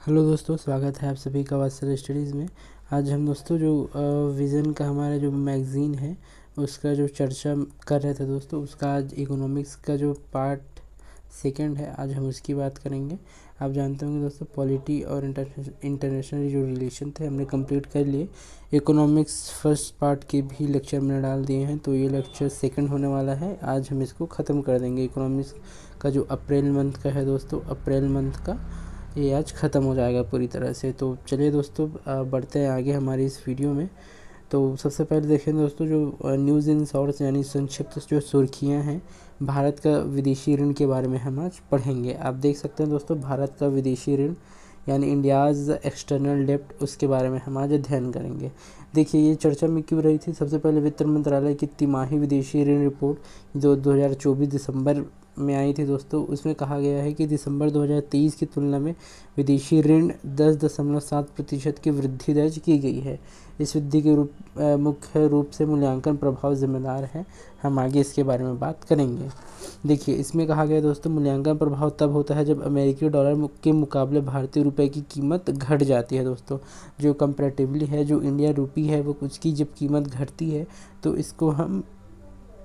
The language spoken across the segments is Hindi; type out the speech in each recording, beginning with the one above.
हेलो दोस्तों, स्वागत है आप सभी का वात्सल स्टडीज़ में। आज हम दोस्तों जो विज़न का हमारा जो मैगज़ीन है उसका जो चर्चा कर रहे थे दोस्तों, उसका आज इकोनॉमिक्स का जो पार्ट सेकंड है, आज हम उसकी बात करेंगे। आप जानते होंगे दोस्तों, पॉलिटी और इंटरनेशनल जो रिलेशन थे हमने कंप्लीट कर लिए। इकोनॉमिक्स फर्स्ट पार्ट के भी लेक्चर मैंने डाल दिए हैं, तो ये लेक्चर सेकंड होने वाला है। आज हम इसको ख़त्म कर देंगे। इकोनॉमिक्स का जो अप्रैल मंथ का है दोस्तों, अप्रैल मंथ का ये आज ख़त्म हो जाएगा पूरी तरह से। तो चलिए दोस्तों, बढ़ते हैं आगे हमारी इस वीडियो में। तो सबसे पहले देखें दोस्तों, जो न्यूज़ इन शॉर्ट्स यानी संक्षिप्त जो सुर्खियां हैं, भारत का विदेशी ऋण के बारे में हम आज पढ़ेंगे। आप देख सकते हैं दोस्तों, भारत का विदेशी ऋण यानी इंडियाज़ एक्सटर्नल डेप्ट, उसके बारे में हम आज अध्ययन करेंगे। देखिए, ये चर्चा में क्यों रही थी। सबसे पहले वित्त मंत्रालय की तिमाही विदेशी ऋण रिपोर्ट जो 2024 दिसंबर में आई थी दोस्तों, उसमें कहा गया है कि दिसंबर 2023 की तुलना में विदेशी ऋण 10.7% की वृद्धि दर्ज की गई है। इस वृद्धि के मुख्य रूप से मूल्यांकन प्रभाव जिम्मेदार है। हम आगे इसके बारे में बात करेंगे। देखिए, इसमें कहा गया दोस्तों, मूल्यांकन प्रभाव तब होता है जब अमेरिकी डॉलर के मुकाबले भारतीय रुपए की कीमत घट जाती है दोस्तों। जो कंपैरेटिवली है, जो इंडिया रुपी है, वो उसकी जब कीमत घटती है तो इसको हम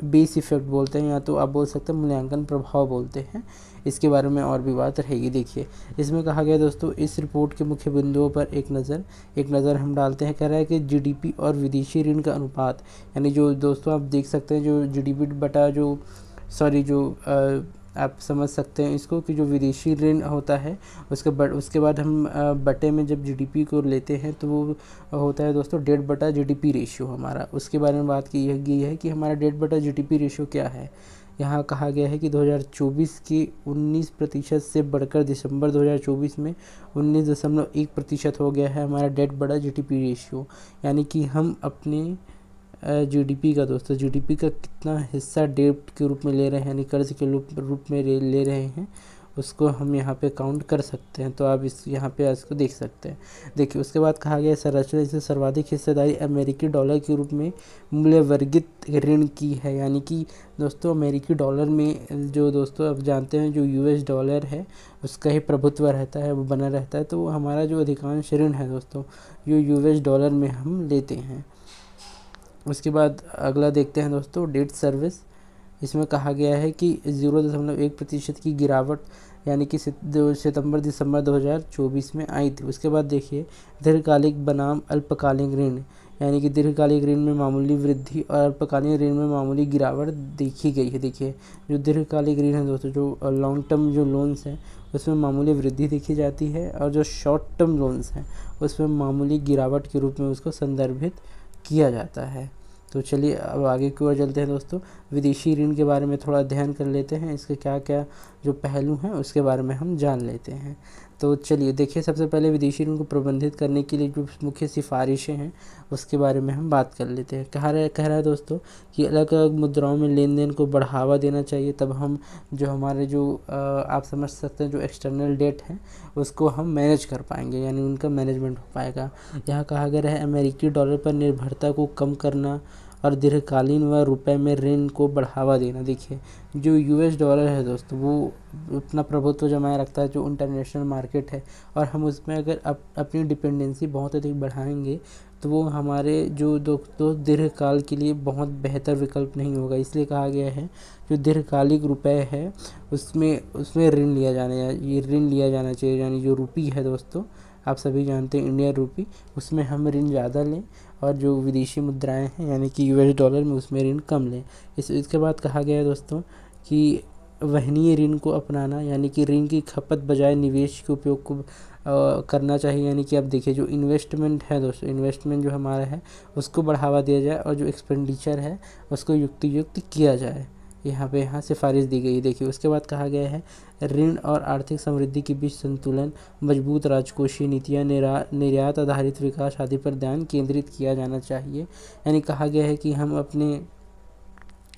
बेस इफेक्ट बोलते हैं, या तो आप बोल सकते हैं मूल्यांकन प्रभाव बोलते हैं। इसके बारे में और भी बात रहेगी। देखिए, इसमें कहा गया दोस्तों, इस रिपोर्ट के मुख्य बिंदुओं पर एक नज़र हम डालते हैं। कह रहा है कि जीडीपी और विदेशी ऋण का अनुपात, यानी जो दोस्तों आप देख सकते हैं, जो जीडीपी बटा जो आप समझ सकते हैं इसको कि जो विदेशी ऋण होता है उसके बाद हम बटे में जब जीडीपी को लेते हैं तो वो होता है दोस्तों 1.5 जीडीपी रेशियो हमारा। उसके बारे में बात की गई है कि हमारा 1.5 जीडीपी रेशियो क्या है। यहाँ कहा गया है कि 2024 की 19% से बढ़कर दिसंबर 2024 में 19.1% हो गया है हमारा 1.5 जीडीपी रेशियो। यानी कि हम अपने जीडीपी का दोस्तों, जीडीपी का कितना हिस्सा डेब्ट के रूप में ले रहे हैं, यानी कर्ज के रूप में ले रहे हैं, उसको हम यहाँ पे काउंट कर सकते हैं। तो आप यहाँ पे इसको देख सकते हैं। देखिए, उसके बाद कहा गया संरचना से सर्वाधिक हिस्सेदारी अमेरिकी डॉलर के रूप में मूल्य वर्गित ऋण की है। यानी कि दोस्तों, अमेरिकी डॉलर में जो दोस्तों आप जानते हैं, जो यूएस डॉलर है उसका ही प्रभुत्व रहता है, वो बना रहता है। तो हमारा जो अधिकांश ऋण है दोस्तों, जो यूएस डॉलर में हम लेते हैं। उसके बाद अगला देखते हैं दोस्तों, डेट सर्विस। इसमें कहा गया है कि 0.1% की गिरावट यानी कि सितंबर दिसंबर 2024 में आई थी। उसके बाद देखिए, दीर्घकालिक बनाम अल्पकालिक ऋण, यानी कि दीर्घकालिक ऋण में मामूली वृद्धि और अल्पकालिक ऋण में मामूली गिरावट देखी गई है। देखिए, जो दीर्घकालिक ऋण है दोस्तों, जो लॉन्ग टर्म जो लोन्स हैं उसमें मामूली वृद्धि देखी जाती है, और जो शॉर्ट टर्म लोन्स हैं उसमें मामूली गिरावट के रूप में उसको संदर्भित किया जाता है। तो चलिए अब आगे की ओर चलते हैं दोस्तों। विदेशी ऋण के बारे में थोड़ा अध्ययन कर लेते हैं। इसके क्या क्या जो पहलू हैं उसके बारे में हम जान लेते हैं। तो चलिए देखिए, सबसे पहले विदेशी ऋण को प्रबंधित करने के लिए जो मुख्य सिफारिशें हैं उसके बारे में हम बात कर लेते हैं। कह रहा है दोस्तों कि अलग अलग मुद्राओं में लेन देन को बढ़ावा देना चाहिए, तब हम जो हमारे जो आप समझ सकते हैं जो एक्सटर्नल डेट है उसको हम मैनेज कर पाएंगे, यानी उनका मैनेजमेंट हो पाएगा। यहाँ कहा गया है अमेरिकी डॉलर पर निर्भरता को कम करना और दीर्घकालीन व रुपए में ऋण को बढ़ावा देना। देखिए, जो यूएस डॉलर है दोस्तों, वो अपना प्रभुत्व जमाए रखता है जो इंटरनेशनल मार्केट है, और हम उसमें अगर अपनी डिपेंडेंसी बहुत अधिक बढ़ाएंगे तो वो हमारे जो दोस्तों दीर्घकाल के लिए बहुत बेहतर विकल्प नहीं होगा। इसलिए कहा गया है जो दीर्घकालिक रुपए है उसमें ऋण लिया जाना चाहिए। यानी जो रुपी है दोस्तों, आप सभी जानते हैं इंडियन रुपी, उसमें हम ऋण ज़्यादा लें, और जो विदेशी मुद्राएं हैं यानी कि यूएस डॉलर में उसमें ऋण कम लें। इसके बाद कहा गया है दोस्तों कि वहनीय ऋण को अपनाना, यानी कि ऋण की खपत बजाय निवेश के उपयोग को करना चाहिए। यानी कि आप देखिए, जो इन्वेस्टमेंट है दोस्तों, इन्वेस्टमेंट जो हमारा है उसको बढ़ावा दिया जाए, और जो एक्सपेंडिचर है उसको युक्त किया जाए। यहाँ सिफारिश दी गई। देखिए, उसके बाद कहा गया है ऋण और आर्थिक समृद्धि के बीच संतुलन, मजबूत राजकोषीय नीतियाँ, निर्यात आधारित विकास आदि पर ध्यान केंद्रित किया जाना चाहिए। यानी कहा गया है कि हम अपने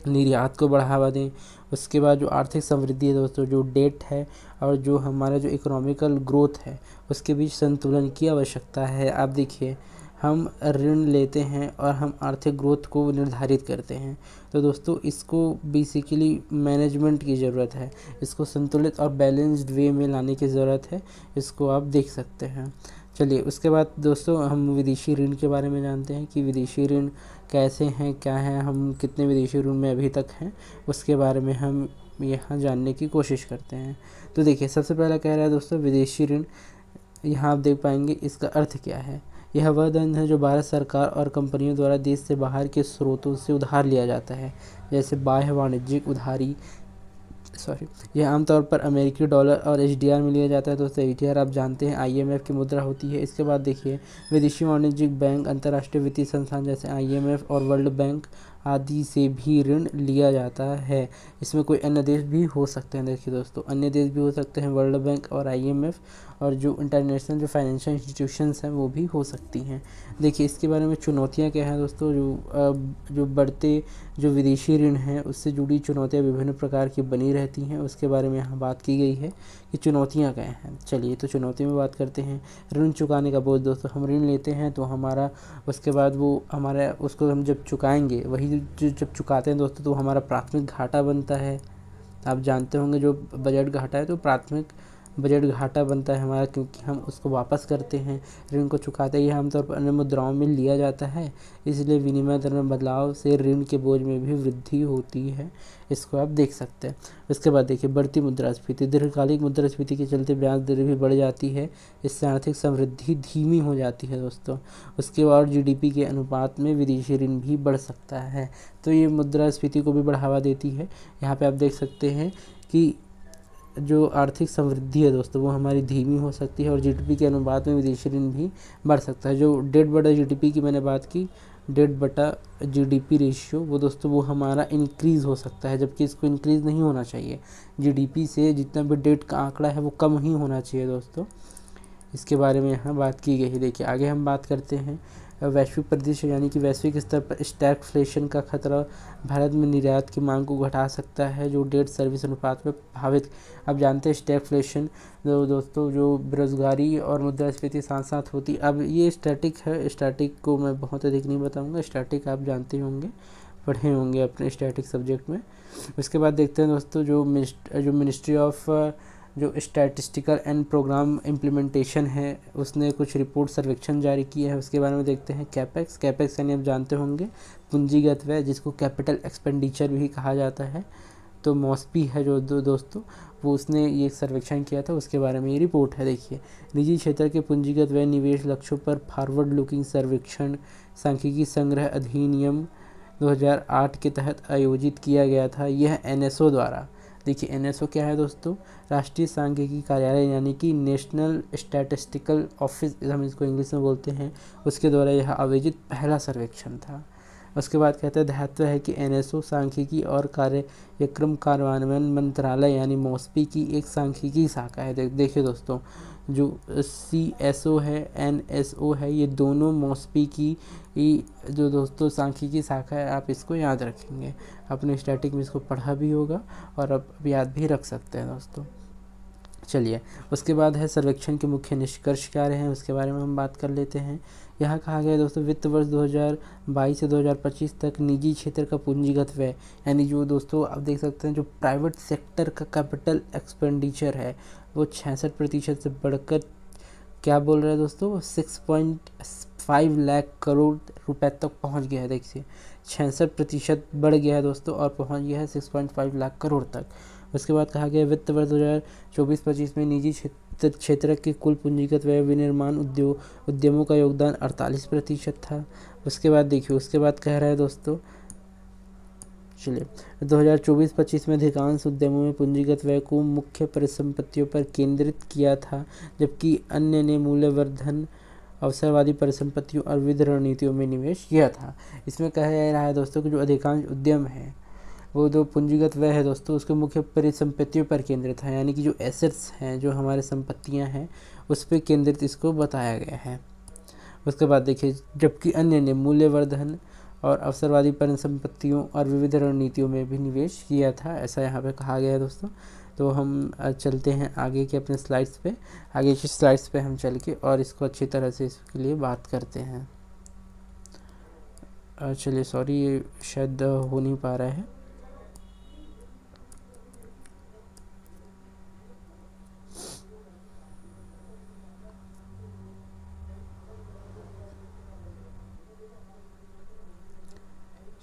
निर्यात को बढ़ावा दें। उसके बाद जो आर्थिक समृद्धि है दोस्तों, जो डेट है और जो हमारा जो इकोनॉमिकल ग्रोथ है उसके बीच संतुलन की आवश्यकता है। आप देखिए, हम ऋण लेते हैं और हम आर्थिक ग्रोथ को निर्धारित करते हैं। तो दोस्तों इसको बेसिकली मैनेजमेंट की ज़रूरत है, इसको संतुलित और बैलेंस्ड वे में लाने की ज़रूरत है, इसको आप देख सकते हैं। चलिए उसके बाद दोस्तों हम विदेशी ऋण के बारे में जानते हैं कि विदेशी ऋण कैसे हैं, क्या हैं, हम कितने विदेशी ऋण में अभी तक हैं, उसके बारे में हम यहाँ जानने की कोशिश करते हैं। तो देखिए सबसे पहला कह रहा है दोस्तों विदेशी ऋण, यहाँ आप देख पाएंगे इसका अर्थ क्या है। यह वह धन है जो भारत सरकार और कंपनियों द्वारा देश से बाहर के स्रोतों से उधार लिया जाता है, जैसे बाह्य वाणिज्यिक उधारी, यह आमतौर पर अमेरिकी डॉलर और एचडीआर में लिया जाता है। दोस्तों एचडीआर आप जानते हैं आईएमएफ की मुद्रा होती है। इसके बाद देखिए विदेशी वाणिज्यिक बैंक, अंतर्राष्ट्रीय वित्तीय संस्थान जैसे आईएमएफ और वर्ल्ड बैंक आदि से भी ऋण लिया जाता है। इसमें कोई अन्य देश भी हो सकते हैं। देखिए दोस्तों अन्य देश भी हो सकते हैं, वर्ल्ड बैंक और आईएमएफ, और जो इंटरनेशनल जो फाइनेंशियल इंस्टीट्यूशंस हैं वो भी हो सकती हैं। देखिए इसके बारे में चुनौतियाँ क्या हैं दोस्तों, जो बढ़ते जो विदेशी ऋण हैं उससे जुड़ी चुनौतियाँ विभिन्न प्रकार की बनी रहती हैं, उसके बारे में यहाँ बात की गई है कि चुनौतियाँ क्या हैं। चलिए तो चुनौतियों में बात करते हैं। ऋण चुकाने का बोझ, दोस्तों हम ऋण लेते हैं तो हमारा उसके बाद वो हमारा उसको हम जब चुकाएंगे, वही जब चुकाते हैं दोस्तों तो हमारा प्राथमिक घाटा बनता है। आप जानते होंगे जो बजट घाटा है तो प्राथमिक बजट घाटा बनता है हमारा, क्योंकि हम उसको वापस करते हैं, ऋण को चुकाते ही आमतौर पर अन्य मुद्राओं में लिया जाता है, इसलिए विनिमय दर में बदलाव से ऋण के बोझ में भी वृद्धि होती है। इसको आप देख सकते हैं। उसके बाद देखिए बढ़ती मुद्रास्फीति, दीर्घकालिक मुद्रास्फीति के चलते ब्याज दर भी बढ़ जाती है, इससे आर्थिक समृद्धि धीमी हो जाती है दोस्तों। उसके बाद जीडीपी के अनुपात में विदेशी ऋण भी बढ़ सकता है, तो ये मुद्रास्फीति को भी बढ़ावा देती है। यहाँ पे आप देख सकते हैं कि जो आर्थिक समृद्धि है दोस्तों वो हमारी धीमी हो सकती है और जीडीपी के अनुपात में विदेशी ऋण भी बढ़ सकता है। जो डेट बटा जीडीपी की मैंने बात की, डेट बटा जीडीपी रेशियो, वो दोस्तों वो हमारा इंक्रीज़ हो सकता है, जबकि इसको इंक्रीज़ नहीं होना चाहिए। जीडीपी से जितना भी डेट का आंकड़ा है वो कम ही होना चाहिए दोस्तों। इसके बारे में यहाँ बात की गई है। देखिए आगे हम बात करते हैं वैश्विक परिदृश्य, यानी कि वैश्विक स्तर पर स्टैगफ्लेशन का खतरा भारत में निर्यात की मांग को घटा सकता है, जो डेट सर्विस अनुपात में प्रभावित। अब जानते हैं स्टैगफ्लेशन दोस्तों जो बेरोजगारी और मुद्रास्फीति साथ साथ होती। अब ये स्टैटिक है, स्टैटिक को मैं बहुत अधिक नहीं बताऊंगा, स्टैटिक आप जानते होंगे, पढ़े होंगे अपने स्टैटिक सब्जेक्ट में। उसके बाद देखते हैं दोस्तों जो मिनिस्ट्री ऑफ जो स्टैटिस्टिकल एंड प्रोग्राम इम्प्लीमेंटेशन है उसने कुछ रिपोर्ट सर्वेक्षण जारी किया है, उसके बारे में देखते हैं। कैपेक्स यानी आप जानते होंगे पूंजीगत व्यय, जिसको कैपिटल एक्सपेंडिचर भी कहा जाता है। तो मॉस्पी है जो दोस्तों वो उसने ये सर्वेक्षण किया था, उसके बारे में ये रिपोर्ट है। देखिए निजी क्षेत्र के पूंजीगत व्यय निवेश लक्ष्यों पर फॉरवर्ड लुकिंग सर्वेक्षण सांख्यिकी संग्रह अधिनियम 2008 के तहत आयोजित किया गया था। यह एनएसओ द्वारा, देखिए एनएसओ क्या है दोस्तों, राष्ट्रीय सांख्यिकी कार्यालय यानी कि नेशनल स्टैटिस्टिकल ऑफिस हम इसको इंग्लिश में बोलते हैं, उसके द्वारा यह आयोजित पहला सर्वेक्षण था। उसके बाद कहते हैं दायित्व है कि एनएसओ सांख्यिकी और कार्यक्रम कार्यान्वयन मंत्रालय यानी मॉस्पी की एक सांख्यिकी शाखा है। देखिए दोस्तों जो सीएसओ है, एनएसओ है, ये दोनों मॉस्पी की जो दोस्तों सांख्यिकी शाखा है, आप इसको याद रखेंगे। अपने स्टैटिक में इसको पढ़ा भी होगा और अब याद भी रख सकते हैं दोस्तों। चलिए उसके बाद है सर्वेक्षण के मुख्य निष्कर्ष क्या रहे हैं, उसके बारे में हम बात कर लेते हैं। यहाँ कहा गया दोस्तों वित्त वर्ष 2022 से 2025 तक निजी क्षेत्र का पूंजीगत व्यय, यानी जो दोस्तों आप देख सकते हैं जो प्राइवेट सेक्टर का कैपिटल एक्सपेंडिचर है वो 66% से बढ़कर क्या बोल रहे हैं दोस्तों 6.5 लाख करोड़ रुपए तक पहुँच गया है। देखिए 66% बढ़ गया है दोस्तों और पहुँच गया है 6.5 लाख करोड़ तक। उसके बाद कहा गया वित्त वर्ष 2024-25 में निजी क्षेत्र के कुल पूंजीगत व्यय विनिर्माण उद्यमों का योगदान 48% था। उसके बाद देखिए उसके बाद कह रहा है दोस्तों, चलिए 2024-25 में अधिकांश उद्यमों में पूंजीगत व्यय को मुख्य परिसंपत्तियों पर केंद्रित किया था, जबकि अन्य ने मूल्यवर्धन, अवसरवादी परिसंपत्तियों और विविध रणनीतियों में निवेश किया था। इसमें कहा जा रहा है दोस्तों कि जो अधिकांश उद्यम है वो जो पूंजीगत व्यय है दोस्तों उसके मुख्य परिसंपत्तियों पर केंद्रित है, यानी कि जो एसेट्स हैं, जो हमारे संपत्तियां हैं उस पर केंद्रित इसको बताया गया है। उसके बाद देखिए जबकि अन्य ने मूल्यवर्धन और अवसरवादी परिसंपत्तियों और विविध रणनीतियों में भी निवेश किया था, ऐसा यहाँ पे कहा गया है दोस्तों। तो हम चलते हैं आगे के अपने स्लाइड्स पे, आगे की स्लाइड्स पे हम चल के और इसको अच्छी तरह से इसके लिए बात करते हैं। चलिए सॉरी, ये शायद हो नहीं पा रहा है।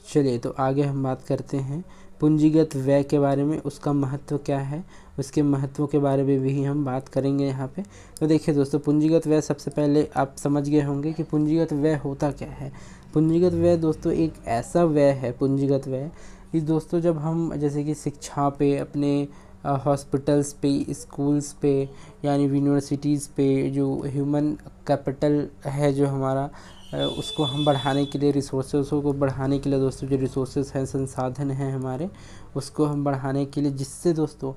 चलिए तो आगे हम बात करते हैं पूंजीगत व्यय के बारे में, उसका महत्व क्या है, उसके महत्व के बारे में भी हम बात करेंगे यहाँ पे। तो देखिए दोस्तों, पूंजीगत व्यय सबसे पहले आप समझ गए होंगे कि पूंजीगत व्यय होता क्या है। पूंजीगत व्यय दोस्तों एक ऐसा व्यय है, पूंजीगत व्यय कि दोस्तों जब हम जैसे कि शिक्षा पे, अपने हॉस्पिटल्स पे, स्कूल्स पे, यानी यूनिवर्सिटीज़ पे जो ह्यूमन कैपिटल है जो हमारा, उसको हम बढ़ाने के लिए, रिसोर्सेज़ को बढ़ाने के लिए दोस्तों, जो रिसोर्सेज हैं, संसाधन हैं हमारे, उसको हम बढ़ाने के लिए, जिससे दोस्तों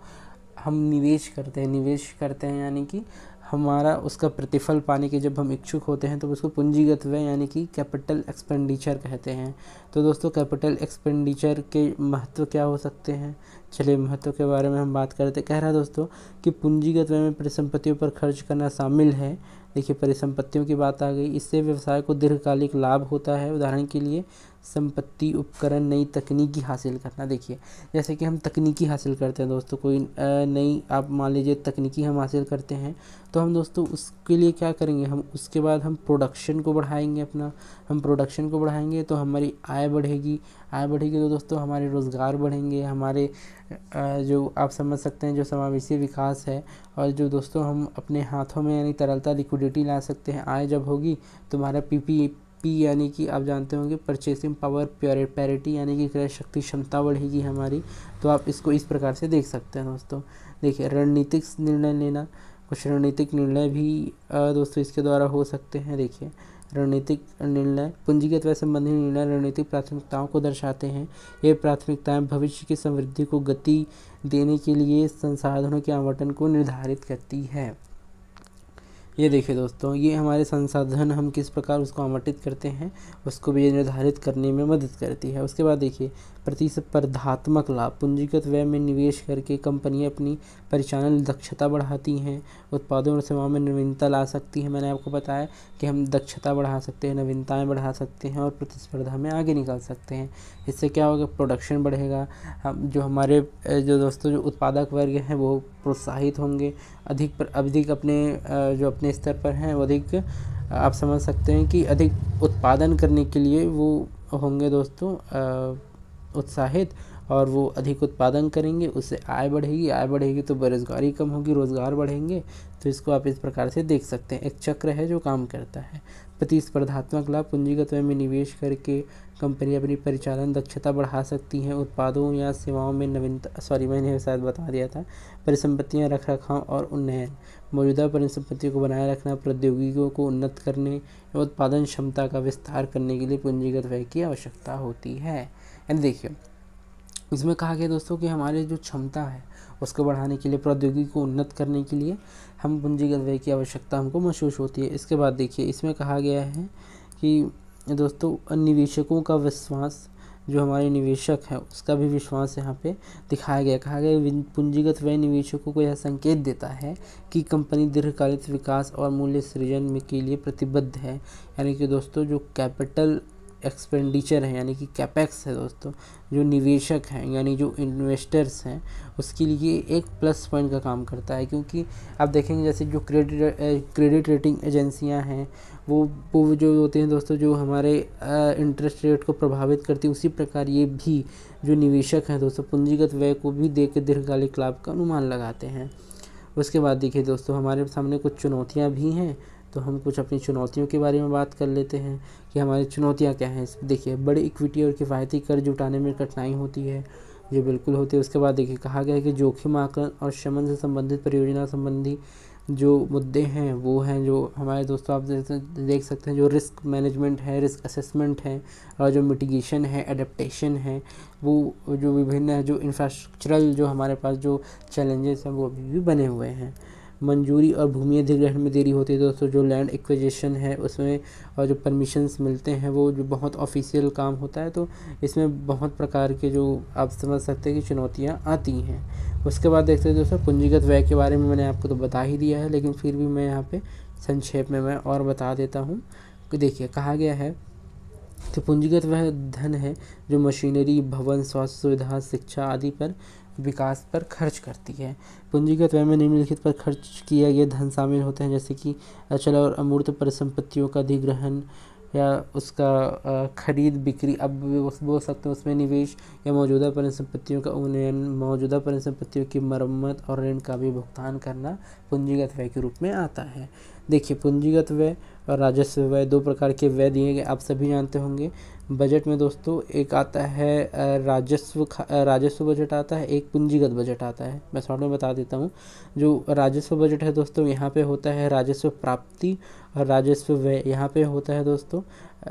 हम निवेश करते हैं यानी कि हमारा उसका प्रतिफल पाने के जब हम इच्छुक होते हैं तो उसको पूंजीगत व्यय यानी कि कैपिटल एक्सपेंडिचर कहते हैं। तो दोस्तों कैपिटल एक्सपेंडिचर के महत्व क्या हो सकते हैं, चलिए महत्व के बारे में हम बात करते। कह रहा है दोस्तों कि पूंजीगत व्यय में परिसंपत्तियों पर खर्च करना शामिल है। देखिए परिसंपत्तियों की बात आ गई, इससे व्यवसाय को दीर्घकालिक लाभ होता है। उदाहरण के लिए संपत्ति, उपकरण, नई तकनीकी हासिल करना। देखिए जैसे कि हम तकनीकी हासिल करते हैं दोस्तों, कोई नई, आप मान लीजिए तकनीकी हम हासिल करते हैं, तो हम दोस्तों उसके लिए क्या करेंगे, हम उसके बाद हम प्रोडक्शन को बढ़ाएंगे अपना। हम प्रोडक्शन को बढ़ाएंगे तो हमारी आय बढ़ेगी, आय बढ़ेगी तो दोस्तों हमारे रोज़गार बढ़ेंगे, हमारे जो आप समझ सकते हैं जो समावेशी विकास है। और जो दोस्तों हम अपने हाथों में यानी तरलता, लिक्विडिटी ला सकते हैं। आय जब होगी तो हमारा पी यानी कि आप जानते होंगे परचेसिंग पावर पैरिटी यानी कि क्रय शक्ति क्षमता बढ़ेगी हमारी। तो आप इसको इस प्रकार से देख सकते हैं दोस्तों। देखिए रणनीतिक निर्णय लेना, कुछ रणनीतिक निर्णय भी दोस्तों इसके द्वारा हो सकते हैं। देखिए रणनीतिक निर्णय, पूंजीगत व्यय संबंधी निर्णय रणनीतिक प्राथमिकताओं को दर्शाते हैं। ये प्राथमिकताएं भविष्य की समृद्धि को गति देने के लिए संसाधनों के आवंटन को निर्धारित करती है। ये देखिए दोस्तों, ये हमारे संसाधन हम किस प्रकार उसको आवंटित करते हैं, उसको भी ये निर्धारित करने में मदद करती है। उसके बाद देखिए प्रतिस्पर्धात्मक लाभ, पूंजीगत व्यय में निवेश करके कंपनियां अपनी परिचालन दक्षता बढ़ाती हैं, उत्पादों और सेवाओं में नवीनता ला सकती हैं। मैंने आपको बताया कि हम दक्षता बढ़ा सकते हैं, नवीनताएं बढ़ा सकते हैं और प्रतिस्पर्धा में आगे निकल सकते हैं। इससे क्या होगा, प्रोडक्शन बढ़ेगा, हम जो हमारे जो दोस्तों जो उत्पादक वर्ग हैं वो प्रोत्साहित होंगे, अधिक अपने जो अपने स्तर पर हैं वो अधिक, आप समझ सकते हैं कि अधिक उत्पादन करने के लिए वो होंगे दोस्तों उत्साहित, और वो अधिक उत्पादन करेंगे, उससे आय बढ़ेगी, आय बढ़ेगी तो बेरोजगारी कम होगी, रोज़गार बढ़ेंगे। तो इसको आप इस प्रकार से देख सकते हैं, एक चक्र है जो काम करता है। प्रतिस्पर्धात्मक लाभ, पूंजीगत व्यय में निवेश करके कंपनी अपनी परिचालन दक्षता बढ़ा सकती हैं, उत्पादों या सेवाओं में नवीनता, मैंने शायद बता दिया था, परिसंपत्तियां रख रखाव और उन्नयन, मौजूदा परिसंपत्तियों को बनाए रखना, प्रौद्योगिकियों को उन्नत करने या उत्पादन क्षमता का विस्तार करने के लिए पूंजीगत व्यय की आवश्यकता होती है। यानी देखिए इसमें कहा गया दोस्तों कि हमारी जो क्षमता है उसको बढ़ाने के लिए, प्रौद्योगिकी को उन्नत करने के लिए हम पूंजीगत व्यय की आवश्यकता हमको महसूस होती है। इसके बाद देखिए इसमें कहा गया है कि दोस्तों निवेशकों का विश्वास, जो हमारे निवेशक हैं उसका भी विश्वास यहाँ पे दिखाया गया। कहा गया पूंजीगत व्यय निवेशकों को यह संकेत देता है कि कंपनी दीर्घकालिक विकास और मूल्य सृजन के लिए प्रतिबद्ध है। यानी कि दोस्तों जो कैपिटल एक्सपेंडिचर है यानी कि कैपेक्स है दोस्तों, जो निवेशक हैं यानी जो इन्वेस्टर्स हैं उसके लिए एक प्लस पॉइंट का काम करता है। क्योंकि आप देखेंगे जैसे जो क्रेडिट रेटिंग एजेंसियां हैं वो जो होते हैं दोस्तों, जो हमारे इंटरेस्ट रेट को प्रभावित करती है, उसी प्रकार ये भी जो निवेशक हैं दोस्तों पूंजीगत व्यय को भी देख के दीर्घकालिक लाभ का अनुमान लगाते हैं। उसके बाद देखिए दोस्तों हमारे सामने कुछ चुनौतियाँ भी हैं, तो हम कुछ अपनी चुनौतियों के बारे में बात कर लेते हैं कि हमारी चुनौतियाँ क्या हैं। देखिए बड़ी इक्विटी और किफ़ायती कर्ज जुटाने में कठिनाई होती है, ये बिल्कुल होती है। उसके बाद देखिए कहा गया है कि जोखिम आकलन और शमन से संबंधित परियोजना संबंधी जो मुद्दे हैं वो हैं जो हमारे दोस्तों आप देख सकते हैं, जो रिस्क मैनेजमेंट है, रिस्क असेसमेंट है, और जो मिटिगेशन है, एडेप्टेशन है, वो जो विभिन्न है, जो इंफ्रास्ट्रक्चरल जो हमारे पास जो चैलेंजेस हैं वो अभी भी बने हुए हैं। मंजूरी और भूमि अधिग्रहण में देरी होती है दोस्तों, जो लैंड एक्विजिशन है उसमें, और जो परमिशंस मिलते हैं वो जो बहुत ऑफिशियल काम होता है, तो इसमें बहुत प्रकार के जो आप समझ सकते हैं कि चुनौतियाँ आती हैं। उसके बाद देखते हैं दोस्तों पूंजीगत व्यय के बारे में मैंने आपको तो बता ही दिया है, लेकिन फिर भी मैं यहाँ पे संक्षेप में मैं और बता देता हूँ कि देखिए कहा गया है तो पूंजीगत वह धन है जो मशीनरी, भवन, स्वास्थ्य सुविधा, शिक्षा आदि पर विकास पर खर्च करती है। पूंजीगत व्यय में निम्नलिखित पर खर्च किया गया धन शामिल होते हैं, जैसे कि अचल और अमूर्त परिसंपत्तियों का अधिग्रहण या उसका खरीद बिक्री, अब बोल सकते हैं उसमें निवेश, या मौजूदा परिसंपत्तियों का उन्नयन, मौजूदा परिसंपत्तियों की मरम्मत और ऋण का भी भुगतान करना पूंजीगत व्यय के रूप में आता है। देखिए, पूंजीगत व्यय और राजस्व व्यय दो प्रकार के व्यय दिए गए, आप सभी जानते होंगे। बजट में दोस्तों एक आता है राजस्व बजट आता है, एक पूंजीगत बजट आता है। मैं शॉर्ट में बता देता हूँ। जो राजस्व बजट है दोस्तों, यहाँ पे होता है राजस्व प्राप्ति, और राजस्व व्यय यहाँ पे होता है दोस्तों,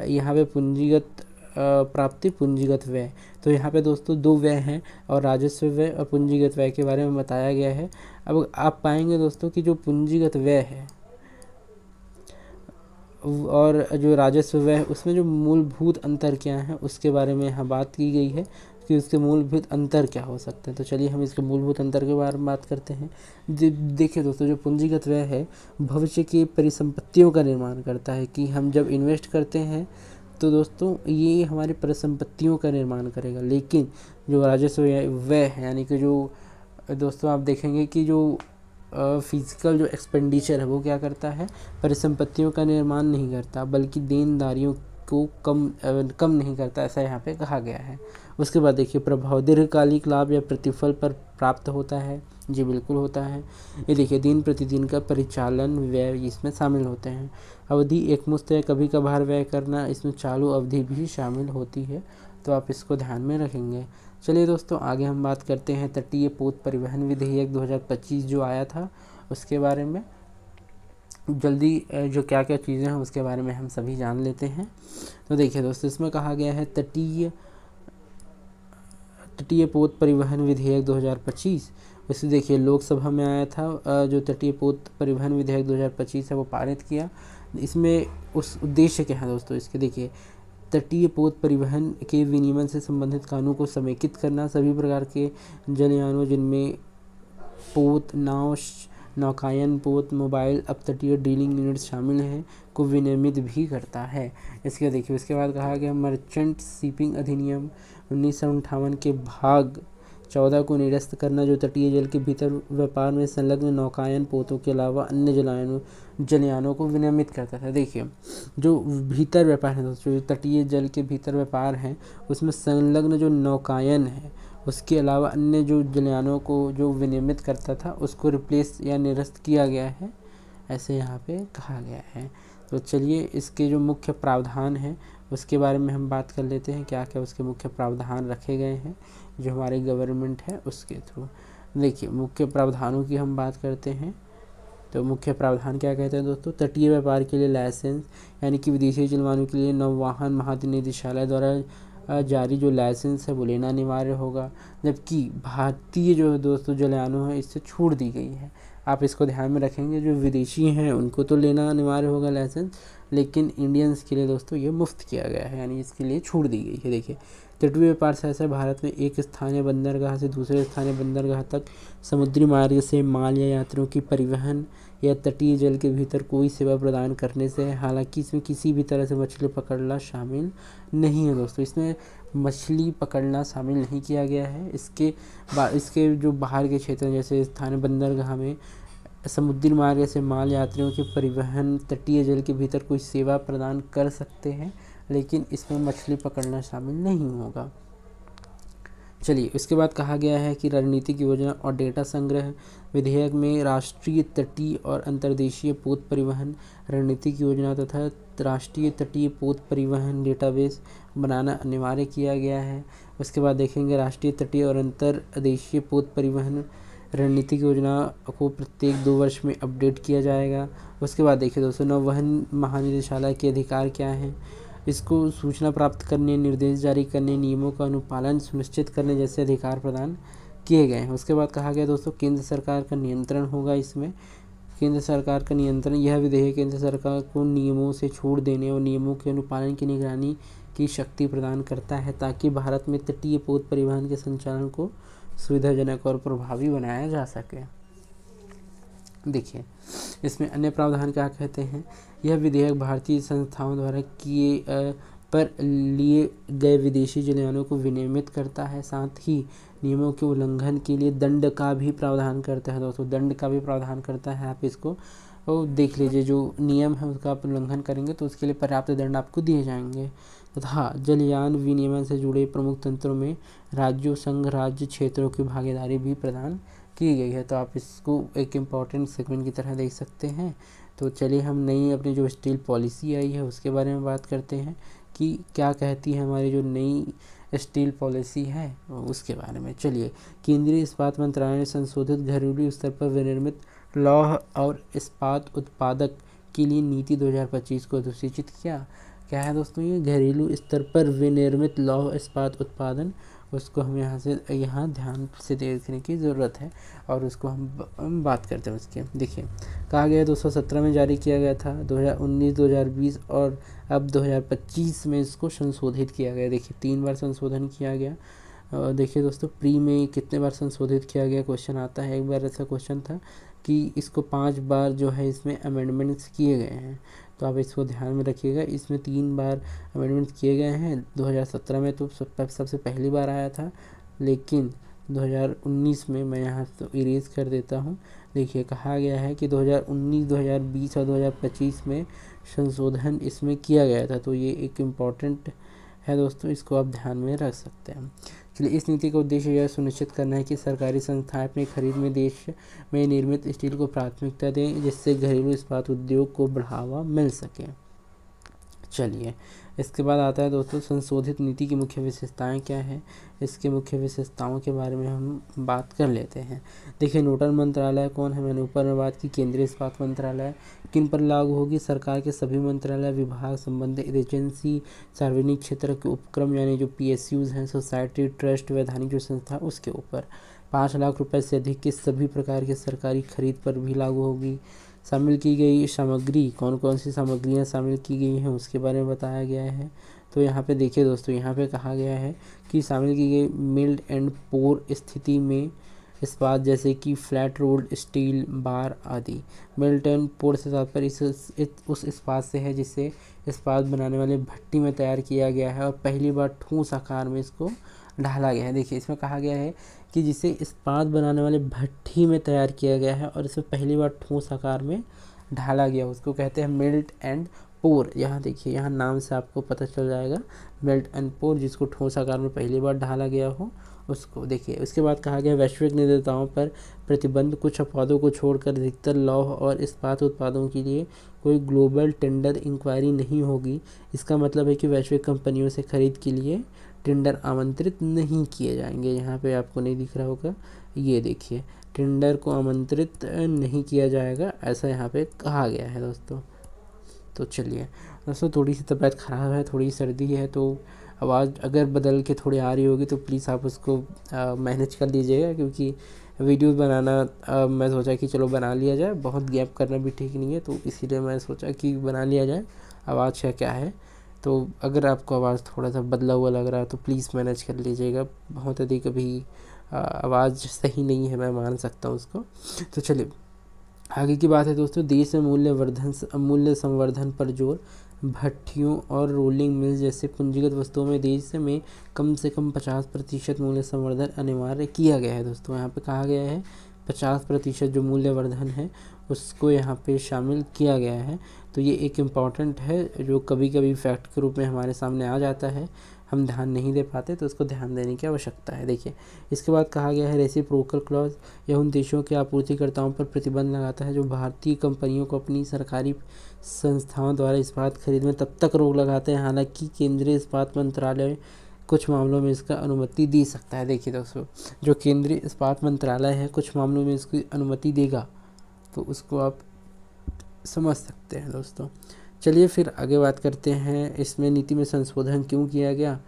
यहाँ पे पूंजीगत प्राप्ति, पूंजीगत व्यय। तो यहाँ पे दोस्तों दो व्यय हैं, और राजस्व व्यय और पूंजीगत व्यय के बारे में बताया गया है। अब आप पाएंगे दोस्तों कि जो पूंजीगत व्यय है और जो राजस्व व्यय है, उसमें जो मूलभूत अंतर क्या है उसके बारे में यहाँ बात की गई है कि उसके मूलभूत अंतर क्या हो सकते हैं। तो चलिए हम इसके मूलभूत अंतर के बारे में बात करते हैं। देखिए दोस्तों, जो पूंजीगत व्यय है भविष्य की परिसंपत्तियों का निर्माण करता है, कि हम जब इन्वेस्ट करते हैं तो दोस्तों ये हमारी परिसंपत्तियों का निर्माण करेगा। लेकिन जो राजस्व व्यय है, यानी कि जो दोस्तों आप देखेंगे कि जो फिजिकल जो एक्सपेंडिचर है वो क्या करता है, परिसंपत्तियों का निर्माण नहीं करता, बल्कि देनदारियों को कम नहीं करता, ऐसा यहाँ पे कहा गया है। उसके बाद देखिए, प्रभाव दीर्घकालिक लाभ या प्रतिफल पर प्राप्त होता है। जी बिल्कुल होता है। ये देखिए, दिन प्रतिदिन का परिचालन व्यय इसमें शामिल होते हैं। अवधि एकमुश्त या कभी कभार व्यय करना, इसमें चालू अवधि भी शामिल होती है, तो आप इसको ध्यान में रखेंगे। चलिए दोस्तों, आगे हम बात करते हैं तटीय पोत परिवहन विधेयक 2025 जो आया था उसके बारे में। जल्दी जो क्या क्या चीज़ें हैं उसके बारे में हम सभी जान लेते हैं। तो देखिए दोस्तों, इसमें कहा गया है तटीय पोत परिवहन विधेयक 2025। वैसे देखिए, लोकसभा में आया था। जो तटीय पोत परिवहन विधेयक 2025 है वो पारित किया। इसमें उस उद्देश्य क्या है दोस्तों इसके, देखिए, तटीय पोत परिवहन के विनियमन से संबंधित कानून को समेकित करना, सभी प्रकार के जलयानों जिनमें पोत, नाव, नौकायन पोत, मोबाइल अपतटीय ड्रिलिंग यूनिट शामिल हैं को विनियमित भी करता है। इसके देखिए, उसके बाद कहा गया मर्चेंट शिपिंग अधिनियम 1958 के भाग 14 को निरस्त करना, जो तटीय जल के भीतर व्यापार में संलग्न नौकायन पोतों के अलावा अन्य जलयानों को विनियमित करता था। देखिए, जो भीतर व्यापार है दोस्तों, जो तटीय जल के भीतर व्यापार है उसमें संलग्न जो नौकायन है उसके अलावा अन्य जो जलयानों को जो विनियमित करता था उसको रिप्लेस या निरस्त किया गया है, ऐसे यहाँ पे कहा गया है। तो चलिए, इसके जो मुख्य प्रावधान हैं उसके बारे में हम बात कर लेते हैं, क्या क्या उसके मुख्य प्रावधान रखे गए हैं जो हमारी गवर्नमेंट है उसके थ्रू। देखिए, मुख्य प्रावधानों की हम बात करते हैं। तो मुख्य प्रावधान क्या कहते हैं दोस्तों, तटीय व्यापार के लिए लाइसेंस, यानी कि विदेशी जलवानों के लिए नौवाहन महानिदेशालय द्वारा जारी जो लाइसेंस है वो लेना अनिवार्य होगा, जबकि भारतीय जो दोस्तों जलयानों है इससे छूट दी गई है। आप इसको ध्यान में रखेंगे, जो विदेशी हैं उनको तो लेना अनिवार्य होगा लाइसेंस, लेकिन इंडियंस के लिए दोस्तों ये मुफ्त किया गया है, यानी इसके लिए छूट दी गई है। देखिए, तटीय व्यापार से ऐसा भारत में एक स्थानीय बंदरगाह से दूसरे स्थानीय बंदरगाह तक समुद्री मार्ग से माल या यात्रियों की परिवहन या तटीय जल के भीतर कोई सेवा प्रदान करने से, हालांकि इसमें किसी भी तरह से मछली पकड़ना शामिल नहीं है दोस्तों, इसमें मछली पकड़ना शामिल नहीं किया गया है। इसके जो बाहर के क्षेत्र जैसे स्थानीय बंदरगाह में समुद्री मार्ग से माल यात्रियों के परिवहन तटीय जल के भीतर कोई सेवा प्रदान कर सकते हैं, लेकिन इसमें मछली पकड़ना शामिल नहीं होगा। चलिए, उसके बाद कहा गया है कि रणनीतिक योजना और डेटा संग्रह विधेयक में राष्ट्रीय तटीय और अंतर्देशीय पोत परिवहन रणनीतिक योजना तथा राष्ट्रीय तटीय पोत परिवहन डेटाबेस बनाना अनिवार्य किया गया है। उसके बाद देखेंगे राष्ट्रीय तटीय और अंतर्देशीय पोत परिवहन रणनीतिक योजना को प्रत्येक 2 वर्ष में अपडेट किया जाएगा। उसके बाद देखिए दोस्तों, नौवहन महानिदेशालय के अधिकार क्या हैं, इसको सूचना प्राप्त करने, निर्देश जारी करने, नियमों का अनुपालन सुनिश्चित करने जैसे अधिकार प्रदान किए गए हैं। उसके बाद कहा गया दोस्तों, केंद्र सरकार का नियंत्रण होगा इसमें। केंद्र सरकार का नियंत्रण, यह विधेयक केंद्र सरकार को नियमों से छूट देने और नियमों के अनुपालन की निगरानी की शक्ति प्रदान करता है, ताकि भारत में तटीय पोत परिवहन के संचालन को सुविधाजनक और प्रभावी बनाया जा सके। देखिए, इसमें अन्य प्रावधान क्या कहते हैं, यह विधेयक भारतीय संस्थाओं द्वारा पर लिए गए विदेशी जुर्मानों को विनियमित करता है, साथ ही नियमों के उल्लंघन के लिए दंड का भी प्रावधान करता है। दोस्तों दंड का भी प्रावधान करता है, आप इसको और देख लीजिए, जो नियम है उसका आप उल्लंघन करेंगे तो उसके लिए पर्याप्त दंड आपको दिए जाएंगे। तथा जलयान विनियमन से जुड़े प्रमुख तंत्रों में राज्यों, संघ राज्य क्षेत्रों की भागीदारी भी प्रदान की गई है। तो आप इसको एक इम्पॉर्टेंट सेगमेंट की तरह देख सकते हैं। तो चलिए हम नई अपनी जो स्टील पॉलिसी आई है उसके बारे में बात करते हैं कि क्या कहती है हमारी जो नई स्टील पॉलिसी है उसके बारे में। चलिए, केंद्रीय इस्पात मंत्रालय ने संशोधित घरेलू स्तर पर विनिर्मित लौह और इस्पात उत्पादक के लिए नीति 2025 को अधिसूचित किया। क्या है दोस्तों, ये घरेलू स्तर पर विनिर्मित लौह इस्पात उत्पादन, उसको हम यहाँ ध्यान से देखने की ज़रूरत है और उसको हम बात करते हैं उसके। देखिए, कहा गया 217 में जारी किया गया था, 2019, 2020 और अब 2025 में इसको संशोधित किया गया। देखिए 3 बार संशोधन किया गया। देखिए दोस्तों, प्री में कितने बार संशोधित किया गया क्वेश्चन आता है। एक बार ऐसा क्वेश्चन था कि इसको 5 बार जो है इसमें अमेंडमेंट्स किए गए हैं, तो आप इसको ध्यान में रखिएगा। इसमें 3 बार अमेंडमेंट किए गए हैं। 2017 में तो सबसे पहली बार आया था, लेकिन 2019 में मैं यहाँ तो इरेज कर देता हूँ। देखिए, कहा गया है कि 2019, 2020 और 2025 में संशोधन इसमें किया गया था। तो ये एक इम्पॉर्टेंट है दोस्तों, इसको आप ध्यान में रख सकते हैं। चलिए, इस नीति का उद्देश्य यह सुनिश्चित करना है कि सरकारी संस्थाएं अपनी खरीद में देश में निर्मित स्टील को प्राथमिकता दें, जिससे घरेलू इस्पात उद्योग को बढ़ावा मिल सके। चलिए, इसके बाद आता है दोस्तों संशोधित नीति की मुख्य विशेषताएं क्या है। इसके मुख्य विशेषताओं के बारे में हम बात कर लेते हैं। देखिए, नोडल मंत्रालय कौन है, मैंने ऊपर में बात की, केंद्रीय इस्पात मंत्रालय। किन पर लागू होगी, सरकार के सभी मंत्रालय, विभाग, संबंधित एजेंसी, सार्वजनिक क्षेत्र के उपक्रम यानी जो PSUs हैं, सोसाइटी, ट्रस्ट, वैधानिक जो संस्था, उसके ऊपर 5 लाख रुपए से अधिक के सभी प्रकार की सरकारी खरीद पर भी लागू होगी। शामिल की गई सामग्री, कौन कौन सी सामग्रियां शामिल की गई हैं उसके बारे में बताया गया है। तो यहाँ पे देखिए दोस्तों, यहाँ पे कहा गया है कि शामिल की गई मिल्ड एंड पोर स्थिति में इस्पात जैसे कि फ्लैट रोल्ड स्टील, बार आदि। मिल्ड एंड पोर से तात्पर्य उस इस्पात से है जिसे इस्पात बनाने वाले भट्टी में तैयार किया गया है और पहली बार ठोस आकार में इसको ढाला गया है। देखिए, इसमें कहा गया है कि जिसे इस्पात बनाने वाले भट्टी में तैयार किया गया है और इसे पहली बार ठोस आकार में ढाला गया, उसको कहते हैं मेल्ट एंड पोर। यहाँ देखिए, यहाँ नाम से आपको पता चल जाएगा, मेल्ट एंड पोर, जिसको ठोस आकार में पहली बार ढाला गया हो उसको। देखिए, उसके बाद कहा गया वैश्विक निर्देशताओं पर प्रतिबंध, कुछ अपवादों को छोड़कर अधिकतर लौह और इस्पात उत्पादों के लिए कोई ग्लोबल टेंडर इंक्वायरी नहीं होगी। इसका मतलब है कि वैश्विक कंपनियों से खरीद के लिए टेंडर आमंत्रित नहीं किए जाएंगे। यहाँ पे आपको नहीं दिख रहा होगा, ये देखिए, टेंडर को आमंत्रित नहीं किया जाएगा, ऐसा यहाँ पे कहा गया है दोस्तों। तो चलिए दोस्तों, थोड़ी सी तबीयत ख़राब है, थोड़ी सर्दी है, तो आवाज़ अगर बदल के थोड़ी आ रही होगी तो प्लीज़ आप उसको मैनेज कर लीजिएगा, क्योंकि वीडियो बनाना मैं सोचा कि चलो बना लिया जाए, बहुत गैप करना भी ठीक नहीं है, तो इसीलिए मैं सोचा कि बना लिया जाए। आवाज़ का क्या है, तो अगर आपको आवाज़ थोड़ा सा बदला हुआ लग रहा है तो प्लीज़ मैनेज कर लीजिएगा। बहुत अधिक अभी आवाज़ सही नहीं है, मैं मान सकता हूँ उसको। तो चलिए आगे की बात है दोस्तों, देश में मूल्य संवर्धन पर जोर। भट्टियों और रोलिंग मिल जैसे पूंजीगत वस्तुओं में देश में कम से कम 50% मूल्य संवर्धन अनिवार्य किया गया है दोस्तों। यहाँ पे कहा गया है 50% जो मूल्यवर्धन है उसको यहाँ पे शामिल किया गया है। तो ये एक इम्पॉर्टेंट है जो कभी कभी फैक्ट के रूप में हमारे सामने आ जाता है, हम ध्यान नहीं दे पाते, तो उसको ध्यान देने की आवश्यकता है। देखिए, इसके बाद कहा गया है रेसिप्रोकल क्लॉज, यह उन देशों के आपूर्तिकर्ताओं पर प्रतिबंध लगाता है जो भारतीय कंपनियों को अपनी सरकारी संस्थाओं द्वारा इस्पात खरीद में तब तक रोक लगाते हैं, हालांकि केंद्रीय इस्पात मंत्रालय कुछ मामलों में इसका अनुमति दे सकता है। देखिए दोस्तों, जो केंद्रीय इस्पात मंत्रालय है कुछ मामलों में इसकी अनुमति देगा, तो उसको आप समझ सकते हैं दोस्तों। चलिए फिर आगे बात करते हैं, इसमें नीति में संशोधन क्यों किया गया,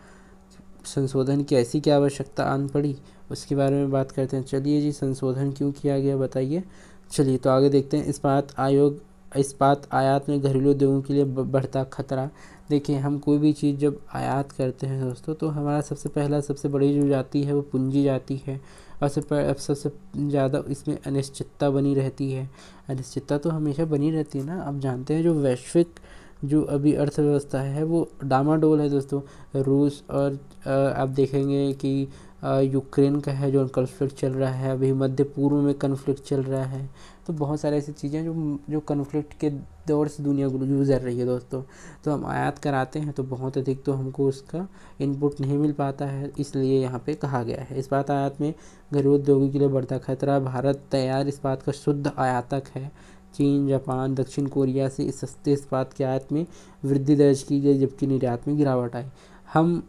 संशोधन की ऐसी क्या आवश्यकता आन पड़ी, उसके बारे में बात करते हैं। चलिए जी, संशोधन क्यों किया गया बताइए। चलिए तो आगे देखते हैं, इस्पात आयात में घरेलू उद्योगों के लिए बढ़ता खतरा। देखिए, हम कोई भी चीज़ जब आयात करते हैं दोस्तों, तो हमारा सबसे बड़ी जो जाति है वो पूंजी जाती है, और सबसे ज़्यादा इसमें अनिश्चितता बनी रहती है। अनिश्चितता तो हमेशा बनी रहती है ना। आप जानते हैं जो वैश्विक जो अभी अर्थव्यवस्था है वो डामाडोल है दोस्तों। रूस और आप देखेंगे कि यूक्रेन का है जो कन्फ्लिक्ट चल रहा है, अभी मध्य पूर्व में कन्फ्लिक्ट चल रहा है। तो बहुत सारी ऐसी चीज़ें जो कन्फ्लिक्ट के दौर से दुनिया गुजर रही है दोस्तों। तो हम आयात कराते हैं तो बहुत अधिक तो हमको उसका इनपुट नहीं मिल पाता है, इसलिए यहाँ पे कहा गया है। इस्पात आयात में घरेलू उद्योगों के लिए बढ़ता खतरा, भारत तैयार इस्पात का शुद्ध आयातक है। चीन, जापान, दक्षिण कोरिया से इस सस्ते इस्पात के आयात में वृद्धि दर्ज की गई, जबकि निर्यात में गिरावट आई। हम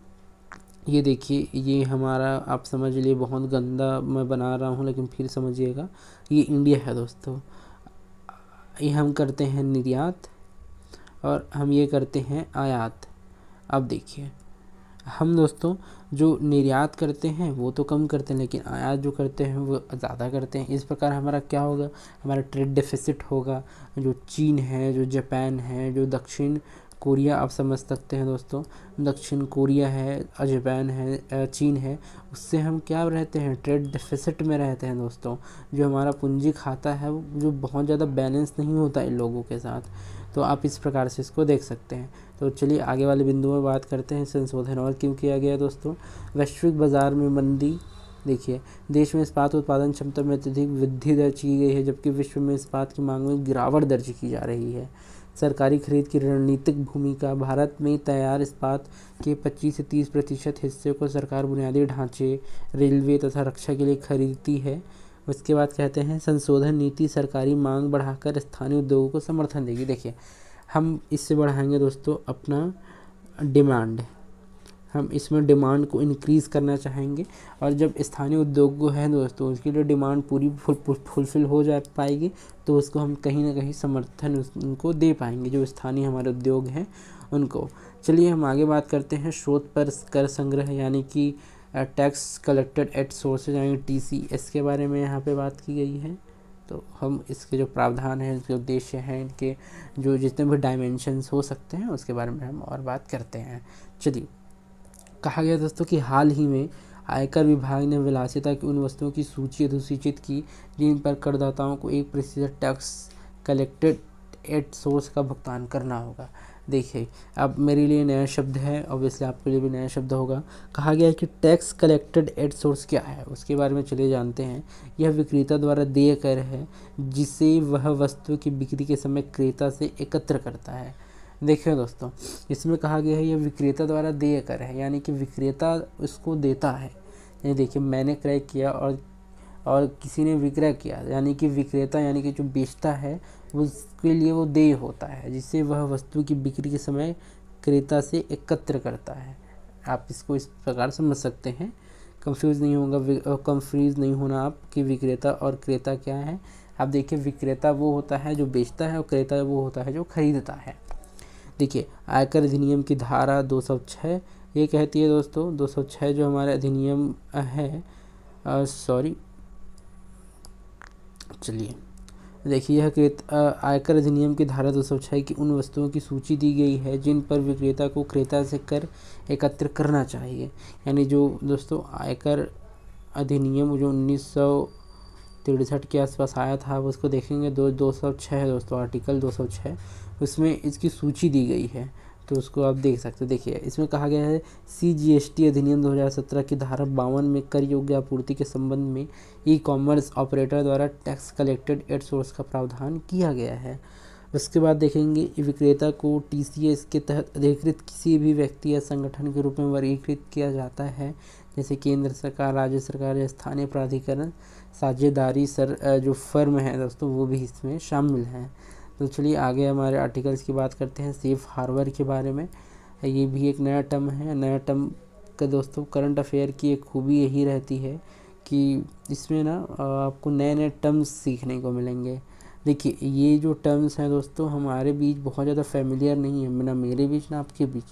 ये देखिए, ये हमारा आप समझ लिए बहुत गंदा मैं बना रहा हूँ, लेकिन फिर समझिएगा, ये इंडिया है दोस्तों। ये हम करते हैं निर्यात और हम ये करते हैं आयात। अब देखिए, हम दोस्तों जो निर्यात करते हैं वो तो कम करते हैं, लेकिन आयात जो करते हैं वो ज़्यादा करते हैं। इस प्रकार हमारा क्या होगा, हमारा ट्रेड डेफिसिट होगा। जो चीन है, जो जापान है, जो दक्षिण कोरिया, आप समझ सकते हैं दोस्तों, दक्षिण कोरिया है, जापान है, चीन है, उससे हम क्या रहते हैं, ट्रेड डेफिसिट में रहते हैं दोस्तों। जो हमारा पूंजी खाता है वो जो बहुत ज़्यादा बैलेंस नहीं होता इन लोगों के साथ। तो आप इस प्रकार से इसको देख सकते हैं। तो चलिए आगे वाले बिंदु में बात करते हैं। संशोधन और क्यों किया गया दोस्तों। वैश्विक बाजार में मंदी, देखिए देश में इस्पात उत्पादन क्षमता में अत्यधिक वृद्धि दर्ज की गई है, जबकि विश्व में इस्पात की मांग में गिरावट दर्ज की जा रही है। सरकारी खरीद की रणनीतिक भूमिका, भारत में तैयार इस्पात के 25 से 30% हिस्से को सरकार बुनियादी ढांचे, रेलवे तथा रक्षा के लिए खरीदती है। उसके बाद कहते हैं संशोधन नीति सरकारी मांग बढ़ाकर स्थानीय उद्योगों को समर्थन देगी। देखिए हम इससे बढ़ाएंगे दोस्तों अपना डिमांड, हम इसमें डिमांड को इंक्रीज़ करना चाहेंगे, और जब स्थानीय उद्योग है दोस्तों उसके लिए डिमांड पूरी फुलफिल हो जा पाएगी, तो उसको हम कहीं ना कहीं समर्थन उनको दे पाएंगे, जो स्थानीय हमारे उद्योग हैं उनको। चलिए हम आगे बात करते हैं स्रोत पर कर संग्रह, यानी कि टैक्स कलेक्टेड एट सोर्सेज, यानी TCS के बारे में यहाँ पे बात की गई है। तो हम इसके जो प्रावधान हैं, इसके उद्देश्य हैं, इनके जो जितने भी डायमेंशंस हो सकते हैं उसके बारे में हम और बात करते हैं। चलिए, कहा गया दोस्तों कि हाल ही में आयकर विभाग ने विलासिता की उन वस्तुओं की सूची अधिसूचित की जिन पर करदाताओं को 1% टैक्स कलेक्टेड एट सोर्स का भुगतान करना होगा। देखिए अब मेरे लिए नया शब्द है, ऑब्वियसली आपके लिए भी नया शब्द होगा। कहा गया है कि टैक्स कलेक्टेड एट सोर्स क्या है, उसके बारे में चलिए जानते हैं। यह विक्रेता द्वारा देय कर है जिसे वह वस्तु की बिक्री के समय क्रेता से एकत्र करता है। देखिए दोस्तों, इसमें कहा गया है यह विक्रेता द्वारा देय कर है, यानी कि विक्रेता उसको देता है। यानी देखिए मैंने क्रय किया और किसी ने विक्रय किया, यानी कि विक्रेता यानी कि जो बेचता है उसके लिए वो देय होता है, जिससे वह वस्तु की बिक्री के समय क्रेता से एकत्र करता है। आप इसको इस प्रकार समझ सकते हैं, कंफ्यूज नहीं होना आप कि विक्रेता और क्रेता क्या है। आप देखिए विक्रेता वो होता है जो बेचता है और क्रेता वो होता है जो खरीदता है। देखिए आयकर अधिनियम की धारा 206 ये कहती है दोस्तों, 206 जो हमारे अधिनियम है, चलिए देखिए यह आयकर अधिनियम की धारा 206 की उन वस्तुओं की सूची दी गई है जिन पर विक्रेता को क्रेता से कर एकत्र करना चाहिए। यानी जो दोस्तों आयकर अधिनियम जो 1963 के आसपास आया था, अब उसको देखेंगे 206 है दोस्तों, आर्टिकल 206, उसमें इसकी सूची दी गई है, तो उसको आप देख सकते हैं। देखिए इसमें कहा गया है CGST अधिनियम 2017 की धारा 52 में कर योग्य आपूर्ति के संबंध में ई-कॉमर्स ऑपरेटर द्वारा टैक्स कलेक्टेड एट सोर्स का प्रावधान किया गया है। उसके बाद देखेंगे विक्रेता को TCS के तहत अधिकृत किसी भी व्यक्ति या संगठन के रूप में वर्गीकृत किया जाता है, जैसे केंद्र सरकार, राज्य सरकार या स्थानीय प्राधिकरण, साझेदारी जो फर्म है दोस्तों वो भी इसमें शामिल हैं। तो चलिए आगे हमारे आर्टिकल्स की बात करते हैं। सेफ हार्बर के बारे में, ये भी एक नया टर्म है। नया टर्म का दोस्तों करंट अफेयर की एक खूबी यही रहती है कि इसमें ना आपको नए नए टर्म्स सीखने को मिलेंगे। देखिए ये जो टर्म्स हैं दोस्तों हमारे बीच बहुत ज़्यादा फेमिलियर नहीं है, ना मेरे बीच ना आपके बीच,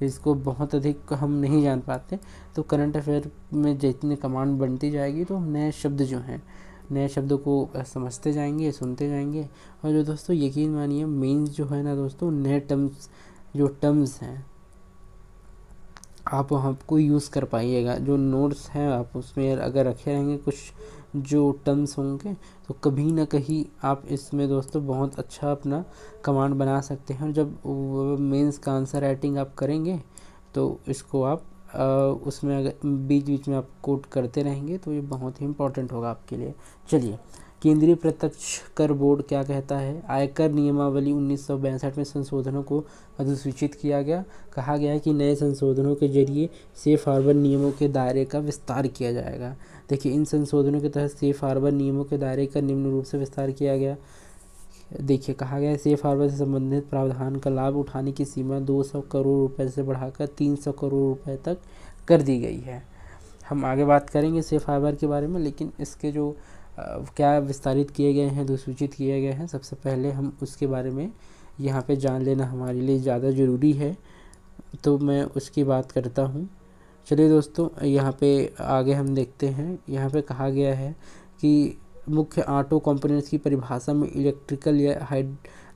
इसको बहुत अधिक हम नहीं जान पाते। तो करंट अफेयर में जितनी कमांड बनती जाएगी तो नए शब्द जो हैं, नए शब्दों को समझते जाएंगे, सुनते जाएंगे। और जो दोस्तों यकीन मानिए मेंस जो है ना दोस्तों, नए टर्म्स हैं आप आपको यूज़ कर पाइएगा। जो नोट्स हैं आप उसमें अगर रखे रहेंगे कुछ जो टर्म्स होंगे तो कभी ना कहीं आप इसमें दोस्तों बहुत अच्छा अपना कमांड बना सकते हैं। जब मेंस का आंसर राइटिंग आप करेंगे तो इसको आप उसमें अगर बीच बीच में आप कोट करते रहेंगे तो ये बहुत ही इम्पोर्टेंट होगा आपके लिए। चलिए, केंद्रीय प्रत्यक्ष कर बोर्ड क्या कहता है? आयकर नियमावली 1962 में संशोधनों को अधिसूचित किया गया। कहा गया है कि नए संशोधनों के जरिए सेफ हार्बर नियमों के दायरे का विस्तार किया जाएगा। देखिए, इन संशोधनों के तहत सेफ हार्बर नियमों के दायरे का निम्न रूप से विस्तार किया गया। देखिए, कहा गया है सेफ हार्बर से संबंधित प्रावधान का लाभ उठाने की सीमा 200 करोड़ रुपए से बढ़ाकर 300 करोड़ रुपए तक कर दी गई है। हम आगे बात करेंगे सेफ हार्बर के बारे में, लेकिन इसके जो क्या विस्तारित किए गए हैं, अधिसूचित किए गए हैं, सबसे पहले हम उसके बारे में यहाँ पे जान लेना हमारे लिए ज़्यादा ज़रूरी है, तो मैं उसकी बात करता हूँ। चलिए दोस्तों, यहाँ पे आगे हम देखते हैं। यहाँ पे कहा गया है कि मुख्य ऑटो कंपोनेंट्स की परिभाषा में इलेक्ट्रिकल या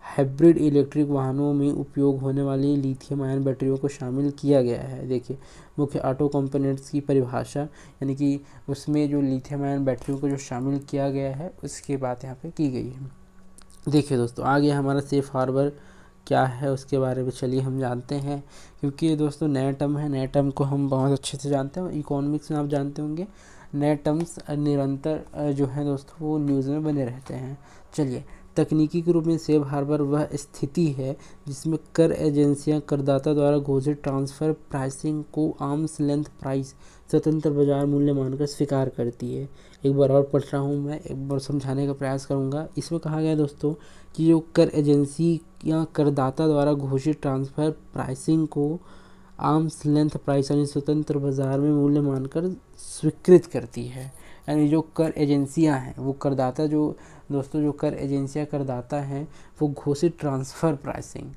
हाइब्रिड इलेक्ट्रिक वाहनों में उपयोग होने वाली लिथियम आयन बैटरियों को शामिल किया गया है। देखिए, मुख्य ऑटो कंपोनेंट्स की परिभाषा यानी कि उसमें जो लिथियम आयन बैटरियों को जो शामिल किया गया है उसकी बात यहाँ पे की गई है। देखिए दोस्तों, आगे हमारा सेफ हार्बर क्या है उसके बारे में चलिए हम जानते हैं, क्योंकि ये दोस्तों नया टर्म है। नए टर्म को हम बहुत अच्छे से जानते हैं। इकोनॉमिक्स में आप जानते होंगे नए टर्म्स निरंतर जो है दोस्तों वो न्यूज़ में बने रहते हैं। चलिए, तकनीकी के रूप में सेफ हार्बर वह स्थिति है जिसमें कर एजेंसियां करदाता द्वारा घोषित ट्रांसफ़र प्राइसिंग को आर्म्स लेंथ प्राइस स्वतंत्र बाजार मूल्य मानकर स्वीकार करती है। एक बार और पढ़ रहा हूँ मैं, एक बार समझाने का प्रयास करूँगा। इसमें कहा गया है दोस्तों कि जो कर एजेंसी या करदाता द्वारा घोषित ट्रांसफ़र प्राइसिंग को आर्म्स लेंथ प्राइस यानी स्वतंत्र बाजार में मूल्य मानकर स्वीकृत करती है। यानी जो कर एजेंसियां हैं वो करदाता जो कर एजेंसियां करदाता हैं वो घोषित ट्रांसफ़र प्राइसिंग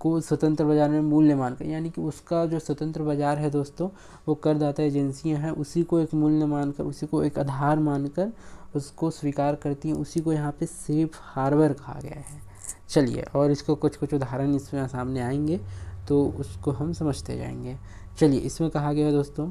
को स्वतंत्र बाजार में मूल्य मानकर, यानी कि उसका जो स्वतंत्र बाजार है दोस्तों वो करदाता एजेंसियां हैं, उसी को एक मूल्य मानकर, उसी को एक आधार मानकर उसको स्वीकार करती हैं। उसी को यहाँ पे सेफ हार्बर कहा गया है। चलिए, और इसको कुछ उदाहरण इसमें सामने आएंगे तो उसको हम समझते जाएंगे। चलिए, इसमें कहा गया है दोस्तों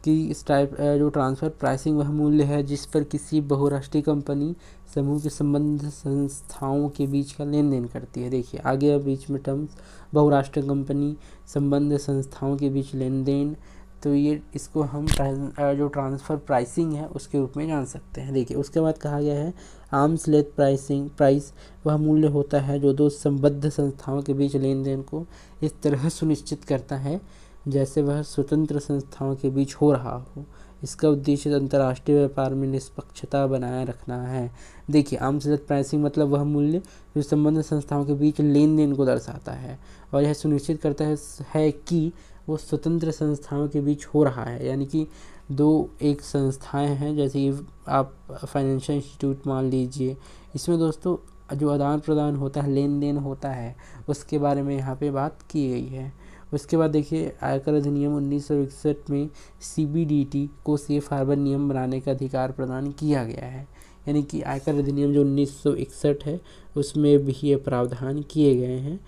कि इस टाइप जो ट्रांसफ़र प्राइसिंग वह मूल्य है जिस पर किसी बहुराष्ट्रीय कंपनी समूह के संबंध संस्थाओं के बीच का लेन देन करती है। देखिए, आगे अब बीच में टर्म्स बहुराष्ट्रीय कंपनी संबंध संस्थाओं के बीच लेन देन, तो ये इसको हम जो ट्रांसफ़र प्राइसिंग है उसके रूप में जान सकते हैं। देखिए, उसके बाद कहा गया है आर्म्स लेंथ प्राइस वह मूल्य होता है जो दो संबद्ध संस्थाओं के बीच लेन देन को इस तरह सुनिश्चित करता है जैसे वह स्वतंत्र संस्थाओं के बीच हो रहा हो। इसका उद्देश्य अंतर्राष्ट्रीय व्यापार में निष्पक्षता बनाए रखना है। देखिए, आर्म्स लेंथ प्राइसिंग मतलब वह मूल्य जो संबद्ध संस्थाओं के बीच लेन देन को दर्शाता है और यह सुनिश्चित करता है कि वो स्वतंत्र संस्थाओं के बीच हो रहा है। यानी कि दो एक संस्थाएं हैं, जैसे कि आप फाइनेंशियल इंस्टीट्यूट मान लीजिए, इसमें दोस्तों जो आदान प्रदान होता है, लेन देन होता है, उसके बारे में यहाँ पे बात की गई है। उसके बाद देखिए, आयकर अधिनियम 1961 में CBDT को सेफ हार्बर नियम बनाने का अधिकार प्रदान किया गया है। यानी कि आयकर अधिनियम जो 1961 है उसमें भी ये प्रावधान किए गए हैं।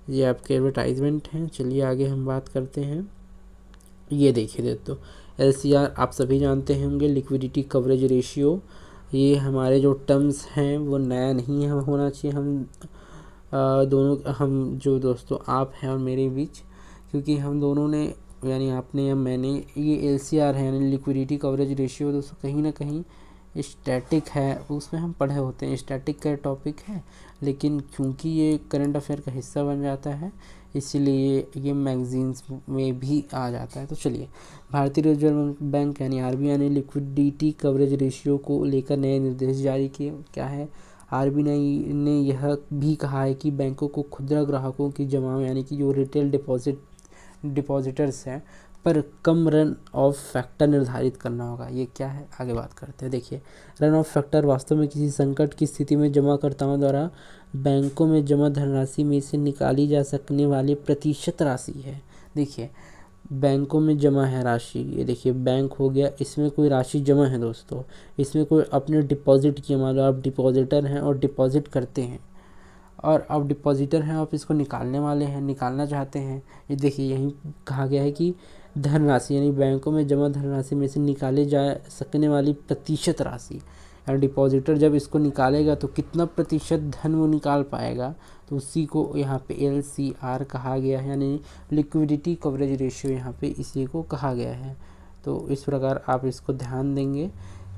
ये आपके एडवर्टाइजमेंट हैं। चलिए आगे हम बात करते हैं। ये देखिए दोस्तों, LCR आप सभी जानते होंगे, लिक्विडिटी कवरेज रेशियो। ये हमारे जो टर्म्स हैं वो नया नहीं है होना चाहिए हम जो दोस्तों आप हैं और मेरे बीच, क्योंकि हम दोनों ने यानी आपने या मैंने ये LCR है यानी लिक्विडिटी कवरेज रेशियो दोस्तों कहीं ना कहीं स्टैटिक है, उसमें हम पढ़े होते हैं, स्टैटिक का टॉपिक है, लेकिन क्योंकि ये करंट अफेयर का हिस्सा बन जाता है इसीलिए ये मैगजीन्स में भी आ जाता है। तो चलिए, भारतीय रिजर्व बैंक यानी RBI ने लिक्विडिटी कवरेज रेशियो को लेकर नए निर्देश जारी किए। क्या है, RBI ने यह भी कहा है कि बैंकों को खुदरा ग्राहकों की जमा यानी कि जो रिटेल डिपॉजिटर्स हैं पर कम रन ऑफ फैक्टर निर्धारित करना होगा। ये क्या है, आगे बात करते हैं। देखिए, रन ऑफ फैक्टर वास्तव में किसी संकट की स्थिति में जमाकर्ताओं द्वारा बैंकों में जमा धनराशि में से निकाली जा सकने वाली प्रतिशत राशि है। देखिए, बैंकों में जमा है राशि, ये देखिए बैंक हो गया, इसमें कोई राशि जमा है दोस्तों, इसमें कोई अपने डिपॉजिट किया, मान लो आप डिपॉजिटर हैं और डिपॉजिट करते हैं और आप डिपॉजिटर हैं, आप इसको निकालने वाले हैं, निकालना चाहते हैं। ये देखिए, यहीं कहा गया है कि धनराशि यानी बैंकों में जमा धनराशि में से निकाले जा सकने वाली प्रतिशत राशि, यानी डिपॉजिटर जब इसको निकालेगा तो कितना प्रतिशत धन वो निकाल पाएगा, तो उसी को यहाँ पे LCR कहा गया है, यानी लिक्विडिटी कवरेज रेशियो यहाँ पे इसी को कहा गया है। तो इस प्रकार आप इसको ध्यान देंगे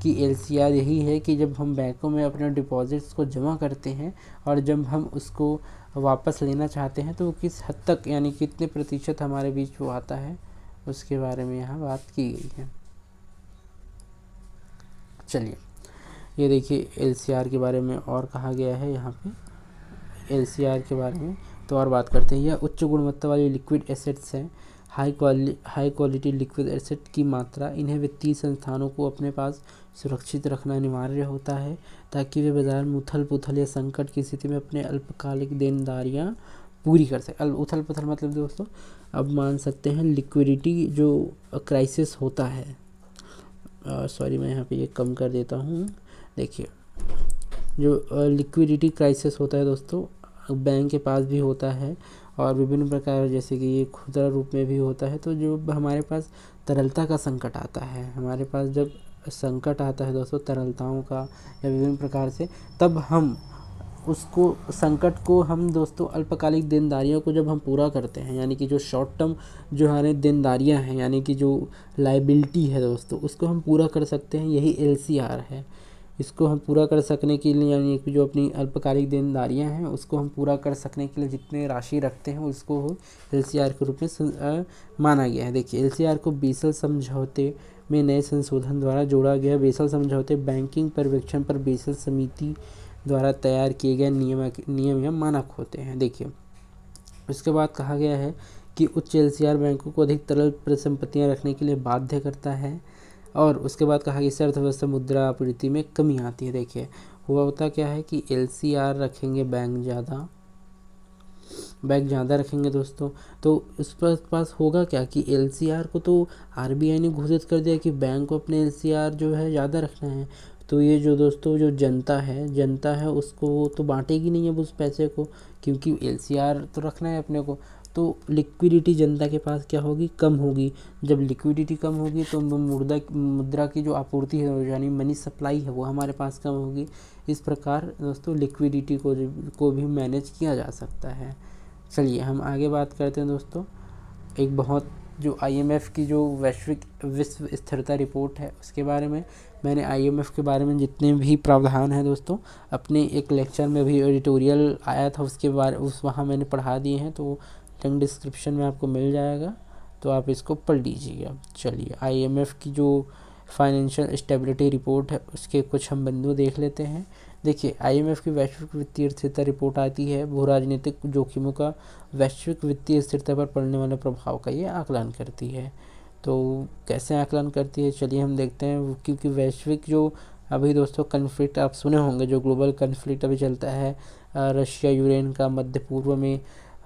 कि LCR यही है कि जब हम बैंकों में अपने डिपॉजिट्स को जमा करते हैं और जब हम उसको वापस लेना चाहते हैं तो वो किस हद तक, यानी कितने प्रतिशत हमारे बीच वो आता है, उसके बारे में यहाँ बात की गई है। चलिए ये देखिए LCR के बारे में और कहा गया है यहाँ पे, LCR के बारे में तो और बात करते हैं। यह उच्च गुणवत्ता वाली लिक्विड एसेट्स हैं, हाई क्वालिटी लिक्विड एसेट की मात्रा। इन्हें वित्तीय संस्थानों को अपने पास सुरक्षित रखना अनिवार्य होता है ताकि वे बाजार में उथल पुथल या संकट की स्थिति में अपने अल्पकालिक देनदारियाँ पूरी कर सकें। उथल पुथल मतलब दोस्तों अब मान सकते हैं लिक्विडिटी जो क्राइसिस होता है, सॉरी मैं यहाँ पे ये कम कर देता हूँ। देखिए जो लिक्विडिटी क्राइसिस होता है दोस्तों बैंक के पास भी होता है और विभिन्न प्रकार, जैसे कि ये खुदरा रूप में भी होता है। तो जो हमारे पास तरलता का संकट आता है, हमारे पास जब संकट आता है दोस्तों तरलताओं का या विभिन्न प्रकार से, तब हम उसको संकट को हम दोस्तों अल्पकालिक देनदारियों को जब हम पूरा करते हैं, यानी कि जो शॉर्ट टर्म जो हमारे देनदारियां हैं, यानी कि जो लाइबिलिटी है दोस्तों, उसको हम पूरा कर सकते हैं, यही LCR है। इसको हम पूरा कर सकने के लिए, यानी कि जो अपनी अल्पकालिक देनदारियां हैं उसको हम पूरा कर सकने के लिए जितने राशि रखते हैं उसको LCR के रूप में माना गया है। देखिए LCR को बेसल समझौते में नए संशोधन द्वारा जोड़ा गया। बेसल समझौते बैंकिंग पर्यवेक्षण पर बेसल समिति द्वारा तैयार किए गए नियम या मानक होते हैं। देखिए उसके बाद कहा गया है कि उच्च LCR बैंकों को अधिक तरल परिसंपत्तियां रखने के लिए बाध्य करता है। और उसके बाद कहा कि इससे अर्थव्यवस्था मुद्रा आपूर्ति में कमी आती है। देखिए हुआ होता क्या है कि LCR रखेंगे बैंक ज़्यादा रखेंगे दोस्तों, तो उस पर पास होगा क्या कि LCR को तो RBI ने घोषित कर दिया कि बैंक को अपने LCR जो है ज़्यादा रखना है। तो ये जो दोस्तों जो जनता है उसको तो बांटेगी नहीं अब उस पैसे को, क्योंकि LCR तो रखना है अपने को। तो लिक्विडिटी जनता के पास क्या होगी, कम होगी। जब लिक्विडिटी कम होगी तो मुद्रा की जो आपूर्ति है, यानी मनी सप्लाई है, वो हमारे पास कम होगी। इस प्रकार दोस्तों लिक्विडिटी को भी मैनेज किया जा सकता है। चलिए हम आगे बात करते हैं दोस्तों। एक बहुत जो IMF की जो विश्व स्थिरता रिपोर्ट है उसके बारे में, मैंने IMF के बारे में जितने भी प्रावधान हैं दोस्तों अपने एक लेक्चर में भी एडिटोरियल आया था उसके बारे वहाँ मैंने पढ़ा दिए हैं, तो लिंक डिस्क्रिप्शन में आपको मिल जाएगा, तो आप इसको पढ़ लीजिएगा। चलिए IMF की जो फाइनेंशियल स्टेबिलिटी रिपोर्ट है उसके कुछ हम बिंदु देख लेते हैं। देखिए IMF की वैश्विक वित्तीय स्थिरता रिपोर्ट आती है, भू राजनीतिक जोखिमों का वैश्विक वित्तीय स्थिरता पर पड़ने वाले प्रभाव का ये आकलन करती है। तो कैसे आकलन करती है चलिए हम देखते हैं। क्योंकि वैश्विक जो अभी दोस्तों कन्फ्लिक्ट आप सुने होंगे, जो ग्लोबल कन्फ्लिक्ट अभी चलता है रशिया यूक्रेन का, मध्य पूर्व में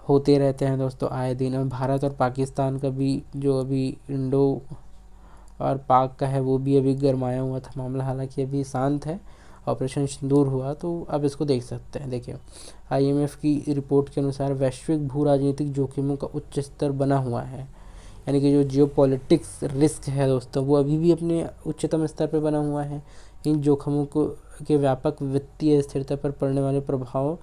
होते रहते हैं दोस्तों आए दिन। और भारत और पाकिस्तान का भी जो अभी इंडो और पाक का है वो भी अभी गरमाया हुआ था मामला, हालांकि अभी शांत है, ऑपरेशन सिंदूर हुआ, तो अब इसको देख सकते हैं। देखिए IMF की रिपोर्ट के अनुसार वैश्विक भू राजनीतिक जोखिमों का उच्च स्तर बना हुआ है, यानी कि जो जियोपॉलिटिक्स रिस्क है दोस्तों वो अभी भी अपने उच्चतम स्तर पर बना हुआ है। इन जोखिमों के व्यापक वित्तीय स्थिरता पर पड़ने वाले प्रभाव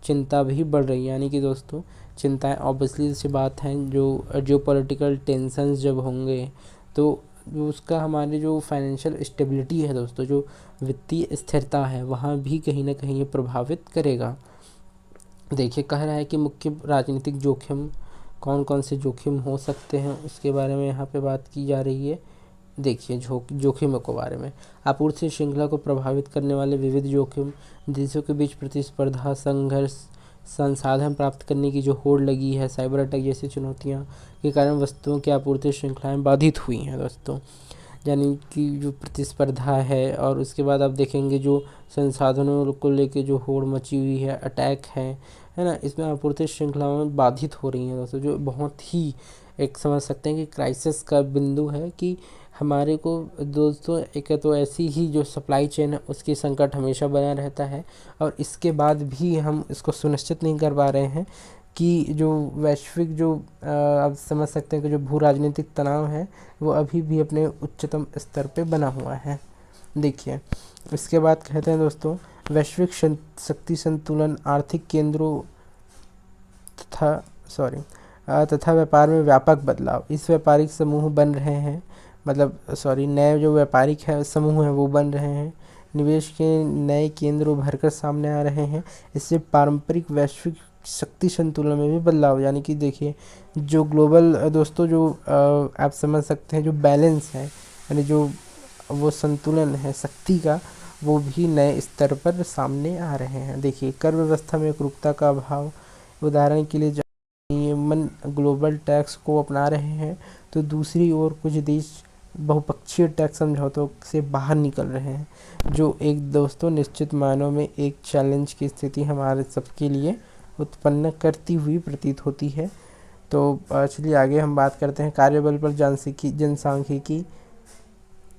चिंता भी बढ़ रही है, यानी कि दोस्तों चिंताएं ऑब्वियसली सी बात है। जो जियोपॉलिटिकल टेंशन्स जब होंगे तो उसका हमारे जो फाइनेंशियल स्टेबिलिटी है दोस्तों, जो वित्तीय स्थिरता है, वहाँ भी कहीं ना कहीं ये प्रभावित करेगा। देखिए कह रहा है कि मुख्य राजनीतिक जोखिम कौन कौन से जोखिम हो सकते हैं उसके बारे में यहाँ पे बात की जा रही है। देखिए जोखिमों के बारे में, आपूर्ति श्रृंखला को प्रभावित करने वाले विविध जोखिम, देशों के बीच प्रतिस्पर्धा, संघर्ष, संसाधन प्राप्त करने की जो होड़ लगी है, साइबर अटैक जैसी चुनौतियां के कारण वस्तुओं की आपूर्ति श्रृंखलाएं बाधित हुई हैं दोस्तों, यानी कि जो प्रतिस्पर्धा है। और उसके बाद आप देखेंगे जो संसाधनों को लेके जो होड़ मची हुई है, अटैक है ना, इसमें आपूर्ति श्रृंखलाएं बाधित हो रही हैं दोस्तों, जो बहुत ही एक समझ सकते हैं कि क्राइसिस का बिंदु है कि हमारे को दोस्तों एक तो ऐसी ही जो सप्लाई चेन है उसकी संकट हमेशा बना रहता है, और इसके बाद भी हम इसको सुनिश्चित नहीं कर पा रहे हैं कि जो वैश्विक जो आप समझ सकते हैं कि जो भू राजनीतिक तनाव है वो अभी भी अपने उच्चतम स्तर पे बना हुआ है। देखिए इसके बाद कहते हैं दोस्तों, वैश्विक शक्ति संतुलन, आर्थिक केंद्रों तथा व्यापार में व्यापक बदलाव। इस व्यापारिक समूह बन रहे हैं, मतलब नए जो व्यापारिक है समूह हैं वो बन रहे हैं। निवेश के नए केंद्र उभर कर सामने आ रहे हैं। इससे पारंपरिक वैश्विक शक्ति संतुलन में भी बदलाव, यानी कि देखिए जो ग्लोबल दोस्तों जो आप समझ सकते हैं जो बैलेंस है, यानी जो वो संतुलन है शक्ति का, वो भी नए स्तर पर सामने आ रहे हैं। देखिए कर व्यवस्था में एकरूपता का अभाव, उदाहरण के लिए मन ग्लोबल टैक्स को अपना रहे हैं तो दूसरी ओर कुछ देश बहुपक्षीय टैक्स समझौतों से बाहर निकल रहे हैं, जो एक दोस्तों निश्चित मायनों में एक चैलेंज की स्थिति हमारे सबके लिए उत्पन्न करती हुई प्रतीत होती है। तो चलिए आगे हम बात करते हैं कार्यबल पर जनसांख्यिकी,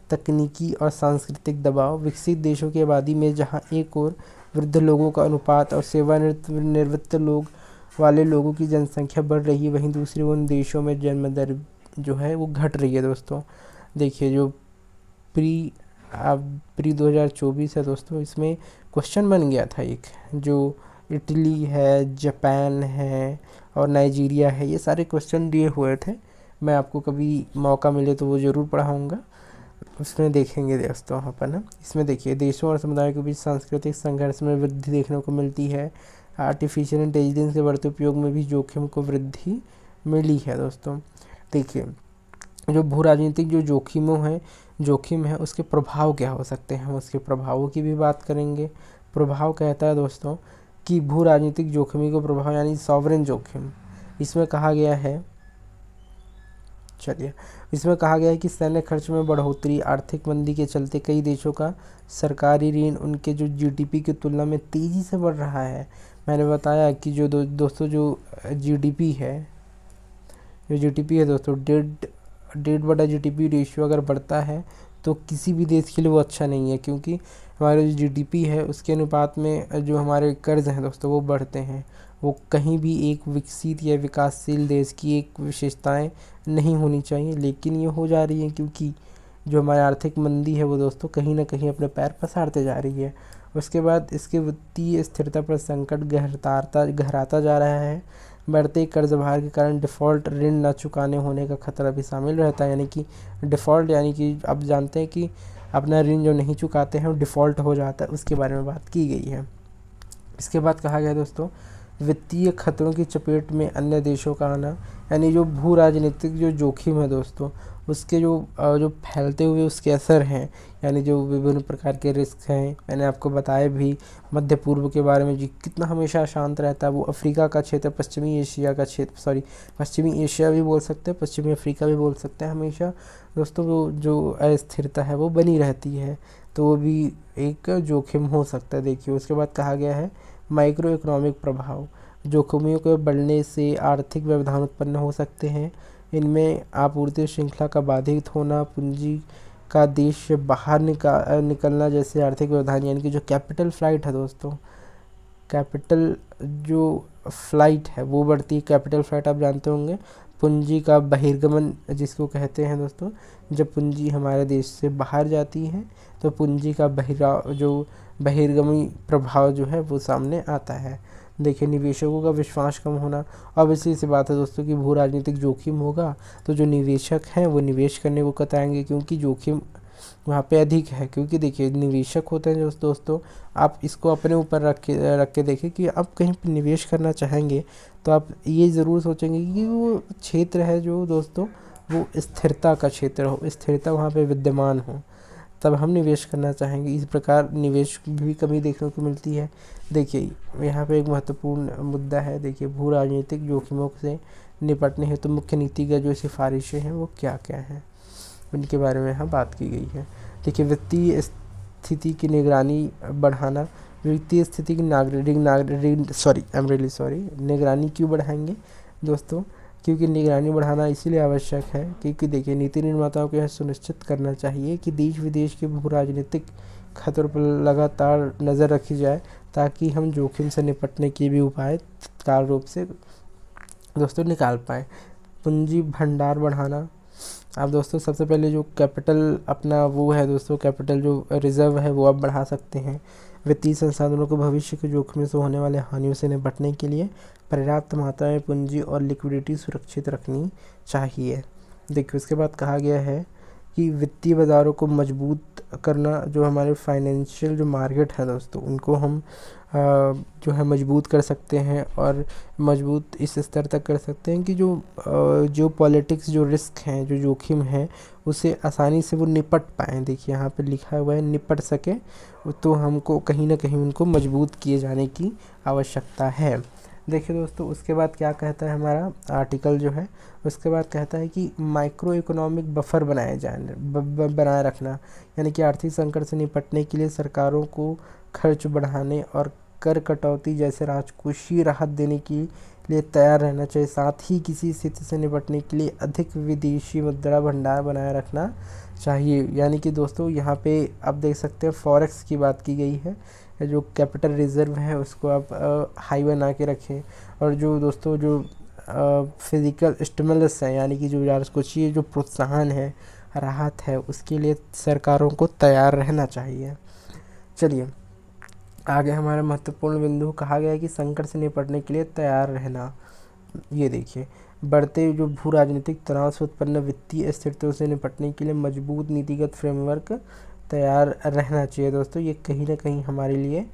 तकनीकी और सांस्कृतिक दबाव। विकसित देशों की आबादी में जहां एक ओर वृद्ध लोगों का अनुपात और सेवानिवृत्त लोग वाले लोगों की जनसंख्या बढ़ रही है, वहीं दूसरी ओर उन देशों में जन्म दर जो है वो घट रही है दोस्तों। देखिए जो प्री 2024 है दोस्तों, इसमें क्वेश्चन बन गया था एक, जो इटली है, जापान है और नाइजीरिया है, ये सारे क्वेश्चन दिए हुए थे। मैं आपको कभी मौका मिले तो वो ज़रूर पढ़ाऊँगा, उसमें देखेंगे दोस्तों अपन ना। इसमें देखिए देशों और समुदायों के बीच सांस्कृतिक संघर्ष में वृद्धि देखने को मिलती है। आर्टिफिशियल इंटेलिजेंस के बढ़ते उपयोग में भी जोखिम को वृद्धि मिली है दोस्तों। देखिए जो भू राजनीतिक जो जोखिम है उसके प्रभाव क्या हो सकते हैं, हम उसके प्रभावों की भी बात करेंगे। प्रभाव कहता है दोस्तों कि भू राजनीतिक जोखिम को प्रभाव यानी सॉवरेन जोखिम, इसमें कहा गया है कि सैन्य खर्च में बढ़ोतरी, आर्थिक मंदी के चलते कई देशों का सरकारी ऋण उनके जो जीडीपी की तुलना में तेज़ी से बढ़ रहा है। मैंने बताया कि जो दोस्तों जो जीडीपी है दोस्तों 1.5 जीडीपी रेशियो अगर बढ़ता है तो किसी भी देश के लिए वो अच्छा नहीं है, क्योंकि हमारे जो जीडीपी है उसके अनुपात में जो हमारे कर्ज हैं दोस्तों वो बढ़ते हैं। वो कहीं भी एक विकसित या विकासशील देश की एक विशेषताएं नहीं होनी चाहिए, लेकिन ये हो जा रही है क्योंकि जो हमारी आर्थिक मंदी है वो दोस्तों कहीं ना कहीं अपने पैर पसारते जा रही है। उसके बाद इसके वित्तीय स्थिरता पर संकट गहराता जा रहा है। बढ़ते कर्ज भार के कारण डिफ़ॉल्ट ऋण न चुकाने होने का खतरा भी शामिल रहता है, यानी कि डिफ़ॉल्ट यानी कि आप जानते हैं कि अपना ऋण जो नहीं चुकाते हैं वो डिफ़ॉल्ट हो जाता है, उसके बारे में बात की गई है। इसके बाद कहा गया दोस्तों वित्तीय खतरों की चपेट में अन्य देशों का आना, यानी जो भू राजनीतिक जो जोखिम है दोस्तों उसके जो फैलते हुए उसके असर हैं, यानी जो विभिन्न प्रकार के रिस्क हैं। मैंने आपको बताया भी मध्य पूर्व के बारे में, जी कितना हमेशा अशांत रहता है, वो अफ्रीका का क्षेत्र, पश्चिमी एशिया भी बोल सकते हैं, पश्चिमी अफ्रीका भी बोल सकते हैं। हमेशा दोस्तों वो जो अस्थिरता है वो बनी रहती है, तो वो भी एक जोखिम हो सकता है। देखिए उसके बाद कहा गया है माइक्रो इकोनॉमिक प्रभाव, जोखिमों के बढ़ने से आर्थिक व्यवधान उत्पन्न हो सकते हैं। इनमें आपूर्ति श्रृंखला का बाधित होना, पूंजी का देश से बाहर निकलना जैसे आर्थिक व्यवधान, यानी कि जो कैपिटल फ्लाइट है दोस्तों, कैपिटल जो फ्लाइट है वो बढ़ती है। कैपिटल फ्लाइट आप जानते होंगे, पूंजी का बहिर्गमन जिसको कहते हैं दोस्तों, जब पूंजी हमारे देश से बाहर जाती है तो पूंजी का बहिर्गमी प्रभाव जो है वो सामने आता है। देखिए निवेशकों का विश्वास कम होना, ऑब्वियसली सी बात है दोस्तों कि भू राजनीतिक जोखिम होगा तो जो निवेशक हैं वो निवेश करने को कतराएंगे, क्योंकि जोखिम वहाँ पे अधिक है। क्योंकि देखिए निवेशक होते हैं दोस्तों, आप इसको अपने ऊपर रख के देखें कि आप कहीं पर निवेश करना चाहेंगे तो आप ये ज़रूर सोचेंगे कि वो क्षेत्र है जो दोस्तों वो स्थिरता का क्षेत्र हो, स्थिरता वहाँ पे विद्यमान हो, तब हम निवेश करना चाहेंगे। इस प्रकार निवेश भी कमी देखने को मिलती है। देखिए यहाँ पे एक महत्वपूर्ण मुद्दा है, देखिए भू राजनीतिक जोखिमों से निपटने हेतु तो मुख्य नीतिगत जो सिफारिशें हैं वो क्या क्या हैं, उनके बारे में यहाँ बात की गई है। देखिए वित्तीय स्थिति की निगरानी बढ़ाना, वित्तीय स्थिति की निगरानी क्यों बढ़ाएंगे दोस्तों, क्योंकि निगरानी बढ़ाना इसीलिए आवश्यक है क्योंकि देखिए नीति निर्माताओं को यह सुनिश्चित करना चाहिए कि देश विदेश के भू राजनीतिक खतरों पर लगातार नज़र रखी जाए, ताकि हम जोखिम से निपटने के भी उपाय तत्काल रूप से दोस्तों निकाल पाएँ। पूंजी भंडार बढ़ाना, आप दोस्तों सबसे पहले जो कैपिटल अपना वो है दोस्तों, कैपिटल जो रिज़र्व है वो आप बढ़ा सकते हैं। वित्तीय संसाधनों को भविष्य के जोखिम से होने वाले हानियों से निपटने के लिए पर्याप्त मात्रा में पूंजी और लिक्विडिटी सुरक्षित रखनी चाहिए। देखिए उसके बाद कहा गया है कि वित्तीय बाज़ारों को मजबूत करना, जो हमारे फाइनेंशियल जो मार्केट है दोस्तों उनको हम जो है मजबूत कर सकते हैं, और मजबूत इस स्तर तक कर सकते हैं कि जो पॉलिटिक्स जो रिस्क हैं, जो जोखिम है, उससे आसानी से वो निपट पाएँ। देखिए यहाँ पे लिखा हुआ है निपट सके, तो हमको कहीं ना कहीं उनको मजबूत किए जाने की आवश्यकता है। देखिए दोस्तों उसके बाद क्या कहता है हमारा आर्टिकल जो है, उसके बाद कहता है कि माइक्रो इकोनॉमिक बफर बनाए जाए बनाए रखना, यानी कि आर्थिक संकट से निपटने के लिए सरकारों को खर्च बढ़ाने और कर कटौती जैसे राजकोषीय राहत देने के लिए तैयार रहना चाहिए। साथ ही किसी स्थिति से निपटने के लिए अधिक विदेशी मुद्रा भंडार बनाए रखना चाहिए। यानी कि दोस्तों यहाँ पे आप देख सकते हैं फॉरेक्स की बात की गई है, जो कैपिटल रिजर्व है उसको आप हाई बना के रखें, और जो दोस्तों जो फिज़िकल स्टिमुलस है, यानी कि जो राजकोषीय जो प्रोत्साहन है, राहत है, उसके लिए सरकारों को तैयार रहना चाहिए। चलिए आगे हमारा महत्वपूर्ण बिंदु कहा गया है कि संकट से निपटने के लिए तैयार रहना। ये देखिए बढ़ते जो भू राजनीतिक तनाव से उत्पन्न वित्तीय स्थितियों से निपटने के लिए मजबूत नीतिगत फ्रेमवर्क तैयार रहना चाहिए। दोस्तों ये कहीं ना कहीं हमारे लिए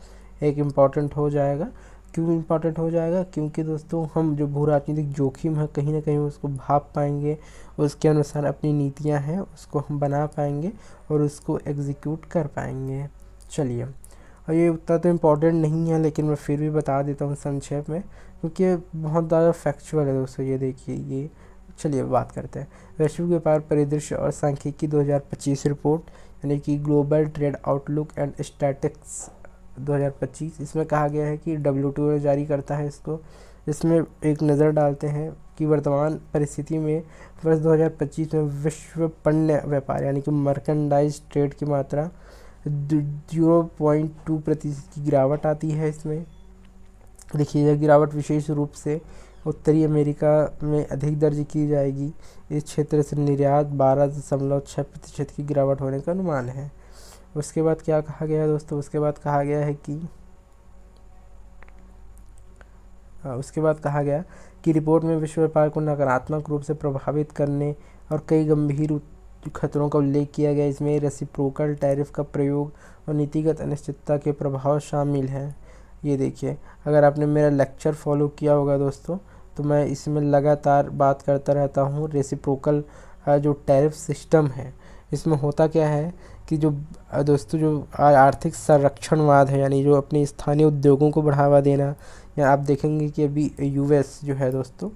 एक इम्पॉर्टेंट हो जाएगा। क्यों इम्पॉर्टेंट हो जाएगा? क्योंकि दोस्तों हम जो भू राजनीतिक जोखिम है कहीं ना कहीं उसको भाप पाएंगे, उसके अनुसार अपनी नीतियां हैं उसको हम बना पाएंगे और उसको एग्जीक्यूट कर पाएंगे। चलिए, और ये उतना तो इम्पोर्टेंट नहीं है लेकिन मैं फिर भी बता देता हूँ संक्षेप में, क्योंकि बहुत ज़्यादा फैक्चुअल है दोस्तों। ये देखिए ये, चलिए बात करते हैं वैश्विक व्यापार परिदृश्य और सांख्यिकी 2025 रिपोर्ट, यानी कि global trade outlook and statistics 2025। इसमें कहा गया है कि WTO ने जारी करता है इसको। इसमें एक नज़र डालते हैं कि वर्तमान परिस्थिति में वर्ष 2025 में विश्व पण्य व्यापार यानी कि मर्केंडाइज ट्रेड की मात्रा 0.2% की गिरावट आती है। इसमें देखिए यह गिरावट विशेष रूप से उत्तरी अमेरिका में अधिक दर्ज की जाएगी। इस क्षेत्र से निर्यात 12.6% की गिरावट होने का अनुमान है। उसके बाद क्या कहा गया है दोस्तों? उसके बाद कहा गया कि रिपोर्ट में विश्व व्यापार को नकारात्मक रूप से प्रभावित करने और कई गंभीर खतरों का उल्लेख किया गया। इसमें रेसिप्रोकल टैरिफ का प्रयोग और नीतिगत अनिश्चितता के प्रभाव शामिल हैं। ये देखिए, अगर आपने मेरा लेक्चर फॉलो किया होगा दोस्तों, तो मैं इसमें लगातार बात करता रहता हूँ। रेसिप्रोकल जो टैरिफ सिस्टम है, इसमें होता क्या है कि जो दोस्तों जो आर्थिक संरक्षणवाद है, यानी जो अपने स्थानीय उद्योगों को बढ़ावा देना, या आप देखेंगे कि अभी US जो है दोस्तों,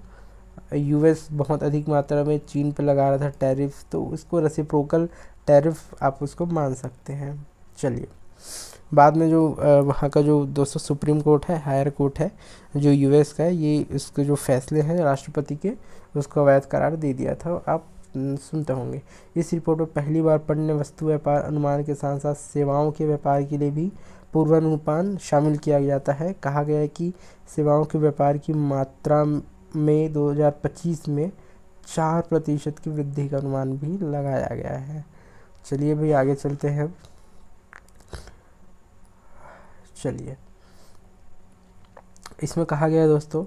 US बहुत अधिक मात्रा में चीन पर लगा रहा था टैरिफ, तो उसको रेसिप्रोकल टैरिफ आप उसको मान सकते हैं। चलिए, बाद में जो वहाँ का जो दोस्तों सुप्रीम कोर्ट है, हायर कोर्ट है जो US का है, ये इसके जो फैसले हैं राष्ट्रपति के, उसको अवैध करार दे दिया था। आप सुनते होंगे। इस रिपोर्ट में पहली बार पण्य वस्तु व्यापार अनुमान के साथ साथ सेवाओं के व्यापार के लिए भी पूर्वानुमान शामिल किया जाता है। कहा गया है कि सेवाओं के व्यापार की मात्रा में 2025 में 4% की वृद्धि का अनुमान भी लगाया गया है। चलिए भाई आगे चलते हैं। चलिए, इसमें कहा गया है दोस्तों,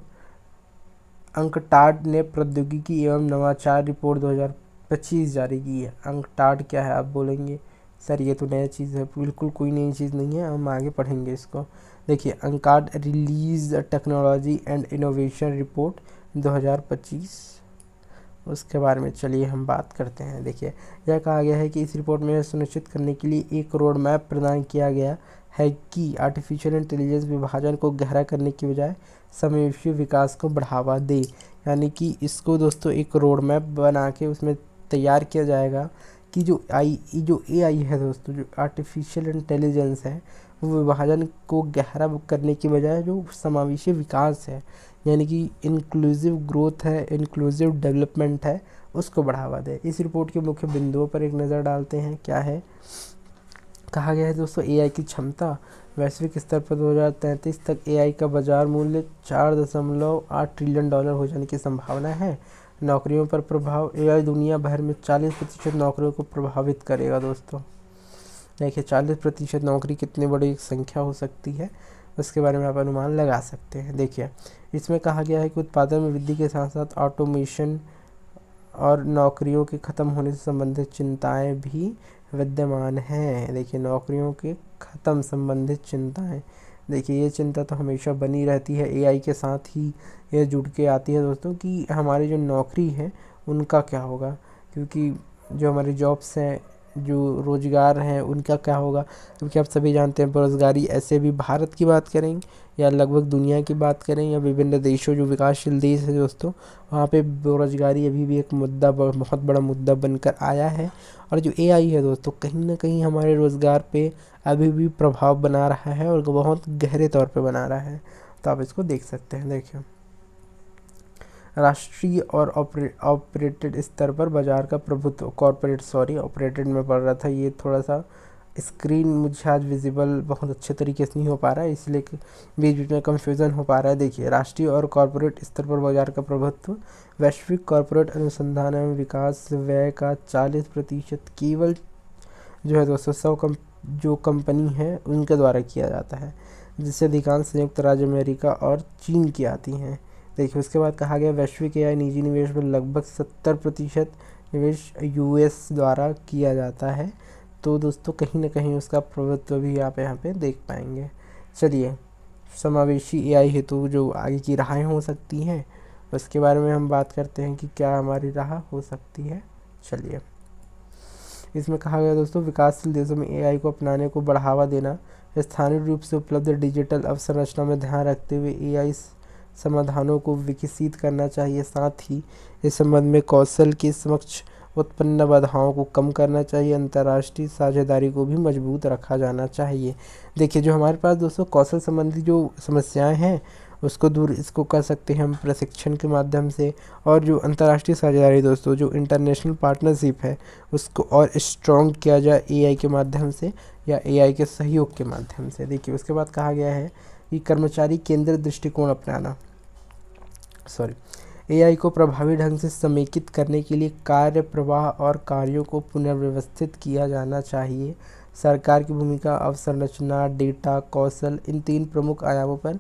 अंकटाड ने प्रौद्योगिकी एवं नवाचार रिपोर्ट 2025 जारी की है। अंकटाड क्या है आप बोलेंगे सर, ये तो नया चीज़ है। बिल्कुल कोई नई चीज़ नहीं है, हम आगे पढ़ेंगे इसको। देखिए, UNCTAD release technology and innovation report 2025, उसके बारे में चलिए हम बात करते हैं। देखिए, यह कहा गया है कि इस रिपोर्ट में सुनिश्चित करने के लिए एक रोड मैप प्रदान किया गया है कि आर्टिफिशियल इंटेलिजेंस विभाजन को गहरा करने की बजाय समावेशी विकास को बढ़ावा दे। यानी कि इसको दोस्तों एक रोड मैप बना के उसमें तैयार किया जाएगा कि जो AI है दोस्तों, जो आर्टिफिशियल इंटेलिजेंस है, वो विभाजन को गहरा करने की बजाय जो समावेशी विकास है, यानी कि इंक्लूसिव ग्रोथ है, इंक्लूसिव डेवलपमेंट है, उसको बढ़ावा दे। इस रिपोर्ट के मुख्य बिंदुओं पर एक नज़र डालते हैं। क्या है? कहा गया है दोस्तों, AI की क्षमता वैश्विक स्तर पर 2033 तक एआई का बाजार मूल्य 4.8 ट्रिलियन डॉलर हो जाने की संभावना है। नौकरियों पर प्रभाव, एआई दुनिया भर में 40% नौकरियों को प्रभावित करेगा दोस्तों। देखिए 40% नौकरी कितनी बड़ी एक संख्या हो सकती है, उसके बारे में आप अनुमान लगा सकते हैं। देखिए इसमें कहा गया है कि उत्पादन में वृद्धि के साथ साथ ऑटोमेशन और नौकरियों के ख़त्म होने से संबंधित चिंताएं भी विद्यमान हैं। देखिए नौकरियों के ख़त्म संबंधित चिंताएं, देखिए ये चिंता तो हमेशा बनी रहती है, एआई के साथ ही ये जुड़ के आती है दोस्तों कि हमारी जो नौकरी है उनका क्या होगा, क्योंकि जो हमारी जॉब्स हैं, जो रोज़गार हैं, उनका क्या होगा। क्योंकि आप सभी जानते हैं बेरोज़गारी, ऐसे भी भारत की बात करें या लगभग दुनिया की बात करें या विभिन्न देशों जो विकासशील देश है दोस्तों, वहाँ पे बेरोज़गारी अभी भी एक मुद्दा, बहुत बड़ा मुद्दा बनकर आया है। और जो एआई है दोस्तों, कहीं ना कहीं हमारे रोज़गार पे अभी भी प्रभाव बना रहा है और बहुत गहरे तौर पे बना रहा है। तो आप इसको देख सकते हैं। देखिए राष्ट्रीय और ऑपरेटेड स्तर पर बाजार का प्रभुत्व, ऑपरेटेड में पढ़ रहा था, ये थोड़ा सा स्क्रीन मुझे आज विजिबल बहुत अच्छे तरीके से नहीं हो पा रहा है, इसलिए बीच बीच में कंफ्यूजन हो पा रहा है। देखिए राष्ट्रीय और कॉरपोरेट स्तर पर बाजार का प्रभुत्व, वैश्विक कॉरपोरेट अनुसंधान एवं विकास व्यय का 40% केवल जो है दोस्तों 100 जो कंपनी है उनके द्वारा किया जाता है, जिससे अधिकांश संयुक्त राज्य अमेरिका और चीन की आती हैं। देखिए उसके बाद कहा गया वैश्विक एआई निजी निवेश में लगभग 70% निवेश यूएस द्वारा किया जाता है। तो दोस्तों कहीं ना कहीं उसका प्रभुत्व भी आप यहाँ पे देख पाएंगे। चलिए समावेशी एआई हेतु जो आगे की राहें हो सकती हैं उसके बारे में हम बात करते हैं कि क्या हमारी राह हो सकती है। चलिए इसमें कहा गया दोस्तों विकासशील देशों में एआई को अपनाने को बढ़ावा देना, स्थानीय रूप से उपलब्ध डिजिटल अवसंरचना में ध्यान रखते हुए एआई समाधानों को विकसित करना चाहिए। साथ ही इस संबंध में कौशल के समक्ष उत्पन्न बाधाओं को कम करना चाहिए। अंतर्राष्ट्रीय साझेदारी को भी मजबूत रखा जाना चाहिए। देखिए जो हमारे पास दोस्तों कौशल संबंधी जो समस्याएं हैं उसको दूर इसको कर सकते हैं हम प्रशिक्षण के माध्यम से, और जो अंतर्राष्ट्रीय साझेदारी दोस्तों जो इंटरनेशनल पार्टनरशिप है उसको और स्ट्रॉन्ग किया जाए एआई के माध्यम से या एआई के सहयोग के माध्यम से। देखिए उसके बाद कहा गया है कि कर्मचारी केंद्रित दृष्टिकोण अपनाना, एआई को प्रभावी ढंग से समेकित करने के लिए कार्य प्रवाह और कार्यों को पुनर्व्यवस्थित किया जाना चाहिए। सरकार की भूमिका, अवसंरचना, डेटा, कौशल, इन 3 प्रमुख आयामों पर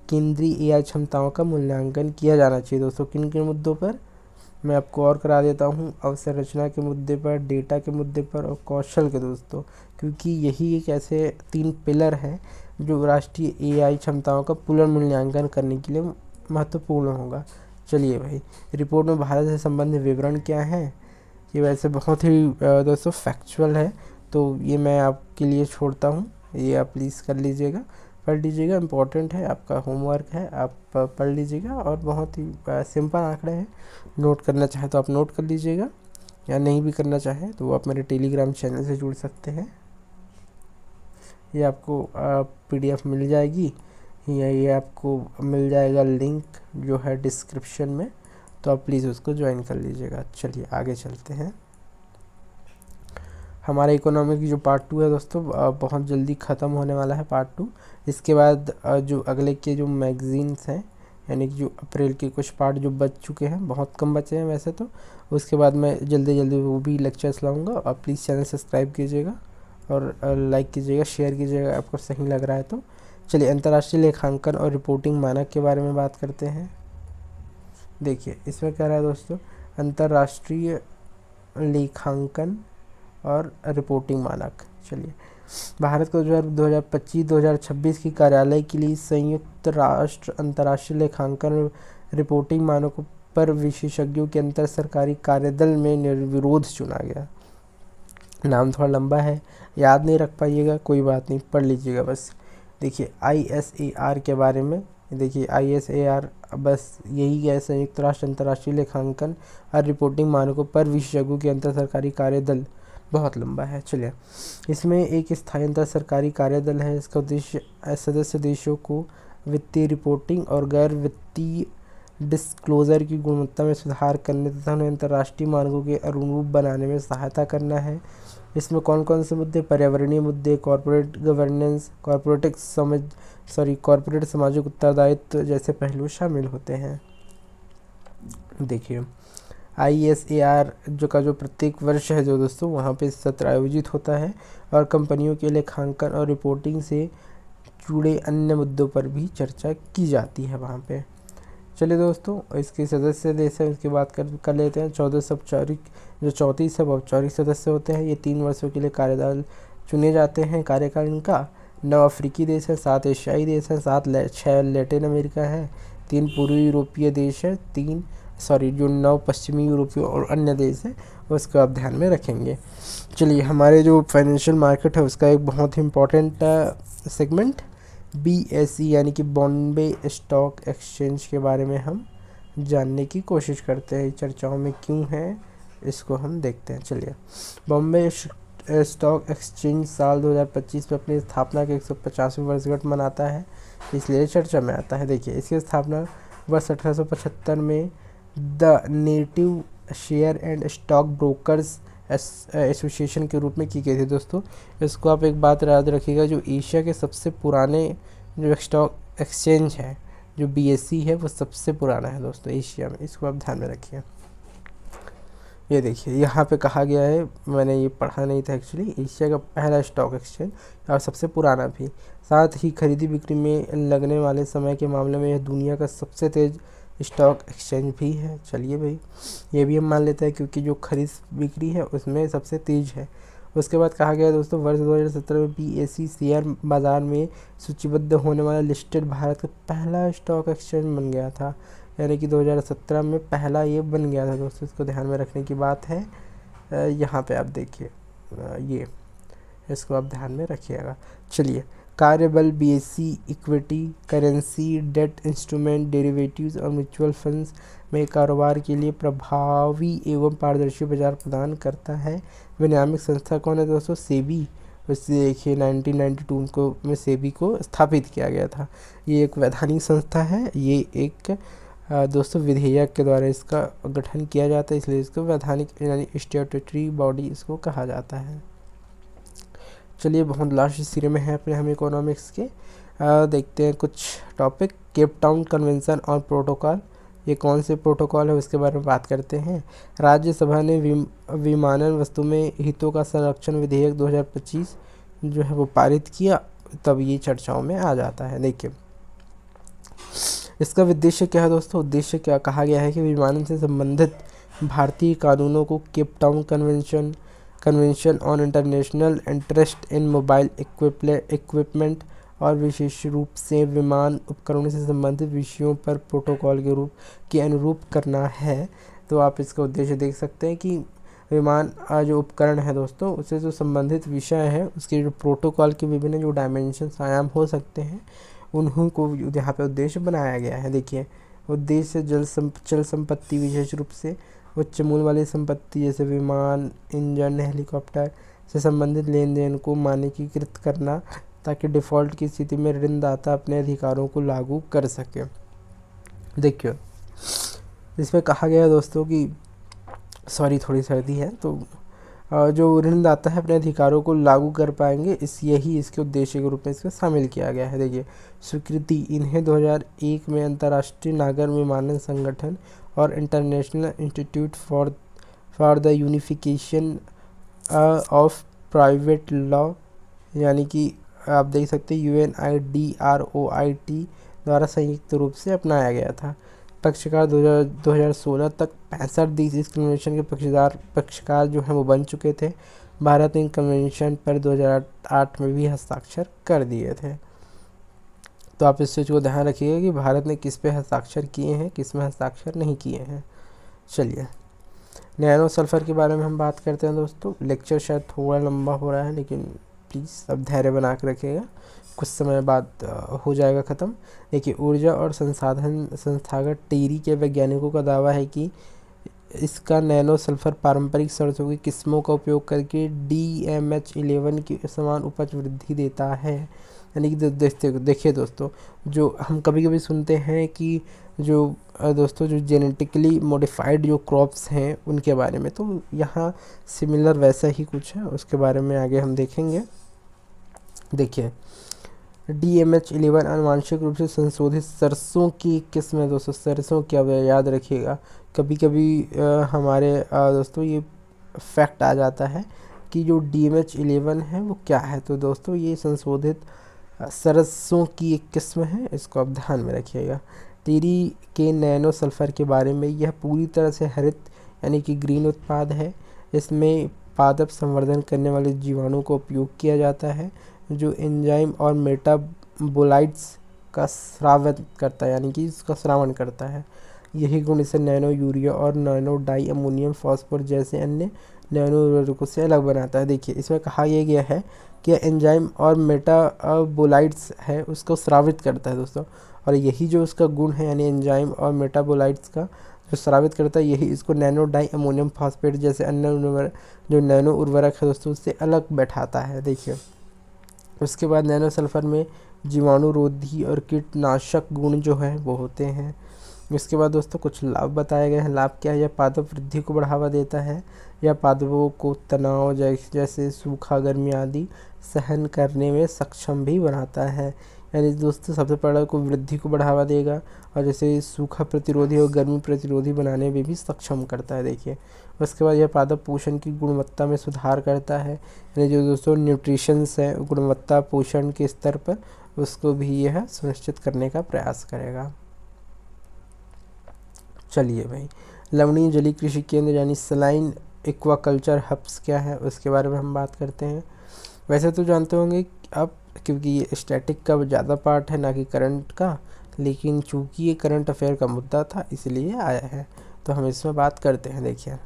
केंद्रीय एआई क्षमताओं का मूल्यांकन किया जाना चाहिए। दोस्तों किन किन मुद्दों पर मैं आपको और करा देता हूँ, अवसंरचना के मुद्दे पर, डेटा के मुद्दे पर और कौशल के दोस्तों, क्योंकि यही एक ऐसे 3 पिलर हैं जो राष्ट्रीय एआई क्षमताओं का पुनर्मूल्यांकन करने के लिए महत्वपूर्ण होगा। चलिए भाई रिपोर्ट में भारत से संबंधित विवरण क्या है, ये वैसे बहुत ही दोस्तों फैक्चुअल है, तो ये मैं आपके लिए छोड़ता हूँ, ये आप प्लीज़ कर लीजिएगा, पढ़ लीजिएगा, इम्पोर्टेंट है, आपका होमवर्क है, आप पढ़ लीजिएगा। और बहुत ही सिंपल आंकड़े हैं, नोट करना चाहे तो आप नोट कर लीजिएगा, या नहीं भी करना चाहे तो आप मेरे टेलीग्राम चैनल से जुड़ सकते हैं। ये आपको पीडीएफ मिल जाएगी, ये आपको मिल जाएगा लिंक जो है डिस्क्रिप्शन में, तो आप प्लीज़ उसको ज्वाइन कर लीजिएगा। चलिए आगे चलते हैं। हमारा इकोनॉमी की जो पार्ट 2 है दोस्तों बहुत जल्दी ख़त्म होने वाला है पार्ट 2। इसके बाद जो अगले के जो मैगज़ीन्स हैं, यानी कि जो अप्रैल के कुछ पार्ट जो बच चुके हैं, बहुत कम बचे हैं वैसे तो, उसके बाद मैं जल्दी वो भी लेक्चर्स लाऊंगा। आप प्लीज़ चैनल सब्सक्राइब कीजिएगा और लाइक कीजिएगा, शेयर कीजिएगा आपको सही लग रहा है तो। चलिए अंतर्राष्ट्रीय लेखांकन और रिपोर्टिंग मानक के बारे में बात करते हैं। देखिए इसमें क्या रहा है दोस्तों, अंतर्राष्ट्रीय लेखांकन और रिपोर्टिंग मानक। चलिए भारत को 2025-2026 की कार्यालय के लिए संयुक्त राष्ट्र अंतर्राष्ट्रीय लेखांकन रिपोर्टिंग मानकों पर विशेषज्ञों के अंतर सरकारी कार्यदल में निर्विरोध चुना गया। नाम थोड़ा लंबा है, याद नहीं रख पाइएगा, कोई बात नहीं, पढ़ लीजिएगा बस। देखिए ISAR के बारे में, देखिए ISAR बस यही है, संयुक्त राष्ट्र अंतर्राष्ट्रीय लेखांकन और रिपोर्टिंग मानकों पर विशेषज्ञों के अंतर सरकारी कार्यदल, बहुत लंबा है। चलिए इसमें एक स्थायी अंतर सरकारी कार्यदल है, इसका उद्देश्य सदस्य देशों को वित्तीय रिपोर्टिंग और गैर वित्तीय डिस्क्लोजर की गुणवत्ता में सुधार करने तथा उन्हें अंतर्राष्ट्रीय मानकों के अनुरूप बनाने में सहायता करना है। इसमें कौन कौन से मुद्दे, पर्यावरणीय मुद्दे, कॉरपोरेट गवर्नेंस, कॉरपोरेट सामाजिक उत्तरदायित्व जैसे पहलू शामिल होते हैं। देखिए ISAR जो प्रत्येक वर्ष है जो दोस्तों वहाँ पे सत्र आयोजित होता है और कंपनियों के लेखांकन और रिपोर्टिंग से जुड़े अन्य मुद्दों पर भी चर्चा की जाती है वहाँ पे। चलिए दोस्तों, इसके सदस्य देश है उसकी बात कर लेते हैं। 14 औपचारिक जो 34 है वो औपचारिक सदस्य होते हैं। ये 3 वर्षों के लिए कार्यकाल चुने जाते हैं। कार्यकाल इनका 9 अफ्रीकी देश है, 7 एशियाई देश है, 6 लैटिन अमेरिका है, 3 पूर्वी यूरोपीय देश है, जो 9 पश्चिमी यूरोपीय और अन्य देश है उसको आप ध्यान में रखेंगे। चलिए, हमारे जो फाइनेंशियल मार्केट है उसका एक बहुत ही इम्पोर्टेंट सेगमेंट BSE यानी कि बॉम्बे स्टॉक एक्सचेंज के बारे में हम जानने की कोशिश करते हैं। चर्चाओं में क्यों है इसको हम देखते हैं। चलिए, बॉम्बे स्टॉक एक्सचेंज साल 2025 में अपनी स्थापना के 150वीं वर्षगांठ मनाता है, इसलिए चर्चा में आता है। देखिए, इसकी स्थापना वर्ष 1875 में the native share and stock brokers association के रूप में की गई थी। दोस्तों, इसको आप एक बात याद रखिएगा, जो एशिया के सबसे पुराने जो स्टॉक एक्सचेंज है जो BSE है वो सबसे पुराना है दोस्तों एशिया में। इसको आप ध्यान में रखिए। ये देखिए यहाँ पे कहा गया है, मैंने ये पढ़ा नहीं था एक्चुअली, एशिया का पहला स्टॉक एक्सचेंज और सबसे पुराना भी। साथ ही खरीदी बिक्री में लगने वाले समय के मामले में यह दुनिया का सबसे तेज़ स्टॉक एक्सचेंज भी है। चलिए भाई, ये भी हम मान लेते हैं क्योंकि जो खरीद बिक्री है उसमें सबसे तेज़ है। उसके बाद कहा गया दोस्तों, वर्ष 2017 में BSE शेयर बाज़ार में सूचीबद्ध होने वाला लिस्टेड भारत का पहला स्टॉक एक्सचेंज बन गया था। यानी कि 2017 में पहला ये बन गया था दोस्तों। इसको ध्यान में रखने की बात है। यहाँ पे आप देखिए, ये इसको आप ध्यान में रखिएगा। चलिए, कार्यबल BSE equity, currency, debt instrument, derivatives और म्यूचुअल फंड्स में कारोबार के लिए प्रभावी एवं पारदर्शी बाजार प्रदान करता है। विनियामक संस्था कौन है दोस्तों? सेबी। वैसे देखिए 1992 में सेबी को स्थापित किया गया था। ये एक वैधानिक संस्था है। ये एक दोस्तों विधेयक के द्वारा इसका गठन किया जाता है, इसलिए इसको वैधानिक यानी स्टैट्यूटरी बॉडी इसको कहा जाता है। चलिए, बहुत लास्ट सिरे में है अपने हम इकोनॉमिक्स के। देखते हैं कुछ टॉपिक। केप टाउन कन्वेंशन और प्रोटोकॉल, ये कौन से प्रोटोकॉल है उसके बारे में बात करते हैं। राज्यसभा ने विमानन वस्तु में हितों का संरक्षण विधेयक 2025 जो है वो पारित किया, तब ये चर्चाओं में आ जाता है। देखिए, इसका उद्देश्य क्या है दोस्तों? उद्देश्य क्या कहा गया है कि विमानन से संबंधित भारतीय कानूनों को Cape Town convention on international interest in mobile equipment और विशेष रूप से विमान उपकरणों से संबंधित विषयों पर प्रोटोकॉल के अनुरूप करना है। तो आप इसका उद्देश्य देख सकते हैं कि विमान जो उपकरण है दोस्तों उससे जो संबंधित विषय है उसके जो प्रोटोकॉल के विभिन्न जो डायमेंशंस आयाम हो सकते हैं उन्हीं को यहाँ पे उद्देश्य बनाया गया है। देखिए, उद्देश्य चल संपत्ति, विशेष रूप से उच्च मूल्य वाली संपत्ति जैसे विमान, इंजन, हेलीकॉप्टर से संबंधित लेन देन को मानकीकृत करना, ताकि डिफ़ॉल्ट की स्थिति में ऋणदाता अपने अधिकारों को लागू कर सके। देखिए, इसमें कहा गया है दोस्तों कि थोड़ी सर्दी है, तो जो ऋणदाता है अपने अधिकारों को लागू कर पाएंगे, यही इसके उद्देश्य के रूप में इसमें शामिल किया गया है। देखिए, स्वीकृति, इन्हें 2001 में अंतर्राष्ट्रीय नागर विमानन संगठन और international institute for the unification of private law यानी कि आप देख सकते हैं UNIDROIT द्वारा संयुक्त रूप से अपनाया गया था। पक्षकार 2016 तक 65 देश इस कन्वेंशन के पक्षकार जो हैं वो बन चुके थे। भारत ने इन कन्वेंशन पर 2008 में भी हस्ताक्षर कर दिए थे। तो आप इस चीज़ को ध्यान रखिएगा कि भारत ने किस पे हस्ताक्षर किए हैं, किस में हस्ताक्षर नहीं किए हैं। चलिए, नैनो सल्फर के बारे में हम बात करते हैं दोस्तों। लेक्चर शायद थोड़ा लंबा हो रहा है, लेकिन प्लीज़ अब धैर्य बना कर रखिएगा, कुछ समय बाद हो जाएगा ख़त्म। देखिए, ऊर्जा और संसाधन संस्थागत टेरी के वैज्ञानिकों का दावा है कि इसका नैनो सल्फर पारंपरिक सरसों की किस्मों का उपयोग करके DMH11 की समान उपज वृद्धि देता है। यानी कि देखिए दोस्तों, जो हम कभी कभी सुनते हैं कि जो दोस्तों जो जेनेटिकली मॉडिफाइड जो क्रॉप्स हैं उनके बारे में, तो यहाँ सिमिलर वैसा ही कुछ है, उसके बारे में आगे हम देखेंगे। देखिए DMH11 आनुवांशिक रूप से संशोधित सरसों की किस्म है दोस्तों। सरसों क्या याद रखिएगा, कभी कभी हमारे दोस्तों ये फैक्ट आ जाता है कि जो DMH11 है वो क्या है। तो दोस्तों ये संशोधित सरसों की एक किस्म है, इसको आप ध्यान में रखिएगा। टेरी के नैनो सल्फर के बारे में, यह पूरी तरह से हरित यानी कि ग्रीन उत्पाद है। इसमें पादप संवर्धन करने वाले जीवाणु का उपयोग किया जाता है जो एंजाइम और मेटाबोलाइट्स का स्रावन करता है, यानी कि इसका श्रावण करता है। यही गुण इसे नैनो यूरिया और नैनो डाई अमोनियम फॉस्फोर जैसे अन्य नैनो उर्वरकों से अलग बनाता है। देखिए इसमें कहा यह गया है कि एंजाइम और मेटाबोलाइट्स है उसको स्रावित करता है दोस्तों, और यही जो उसका गुण है यानी एंजाइम और मेटाबोलाइट्स का जो स्रावित करता है, यही इसको नैनो डाई अमोनियम फॉस्फेट जैसे अन्य जो नैनो उर्वरक है दोस्तों उससे अलग बैठाता है। देखिए उसके बाद नैनो सल्फर में जीवाणुरोधी और कीटनाशक गुण जो है वो होते हैं। इसके बाद दोस्तों कुछ लाभ बताए गए हैं। लाभ क्या है, यह पादप वृद्धि को बढ़ावा देता है, यह पादपों को तनाव जैसे सूखा, गर्मी आदि सहन करने में सक्षम भी बनाता है। यानी दोस्तों सबसे पहले को वृद्धि को बढ़ावा देगा और जैसे सूखा प्रतिरोधी और गर्मी प्रतिरोधी बनाने में भी सक्षम करता है। देखिए उसके बाद यह पादप पोषण की गुणवत्ता में सुधार करता है, यानी जो दोस्तों न्यूट्रिशंस है गुणवत्ता पोषण के स्तर पर उसको भी यह सुनिश्चित करने का प्रयास करेगा। चलिए भाई, लवणीय जलीय कृषि केंद्र यानी सलाइन एक्वाकल्चर हब्स क्या है उसके बारे में हम बात करते हैं। वैसे तो जानते होंगे अब, क्योंकि ये स्टैटिक का ज़्यादा पार्ट है ना कि करंट का, लेकिन चूंकि ये करंट अफेयर का मुद्दा था इसलिए आया है, तो हम इसमें बात करते हैं। देखिए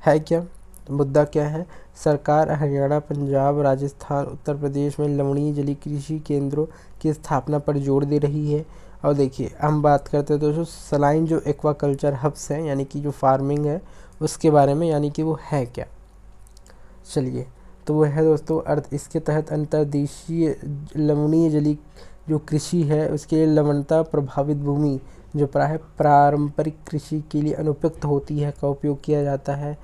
है क्या मुद्दा, क्या है, सरकार हरियाणा, पंजाब, राजस्थान, उत्तर प्रदेश में लवणीय जलीय कृषि केंद्रों की स्थापना पर जोर दे रही है। और देखिए हम बात करते हैं दोस्तों सलाइन जो एक्वाकल्चर हब्स हैं यानी कि जो फार्मिंग है उसके बारे में, यानी कि वो है क्या। चलिए तो वो है दोस्तों अर्थ, इसके तहत अंतर्देशीय लवणीय जलीय जो कृषि है उसके लिए लवणता प्रभावित भूमि जो प्राय पारंपरिक कृषि के लिए अनुपयुक्त होती है का उपयोग किया जाता है।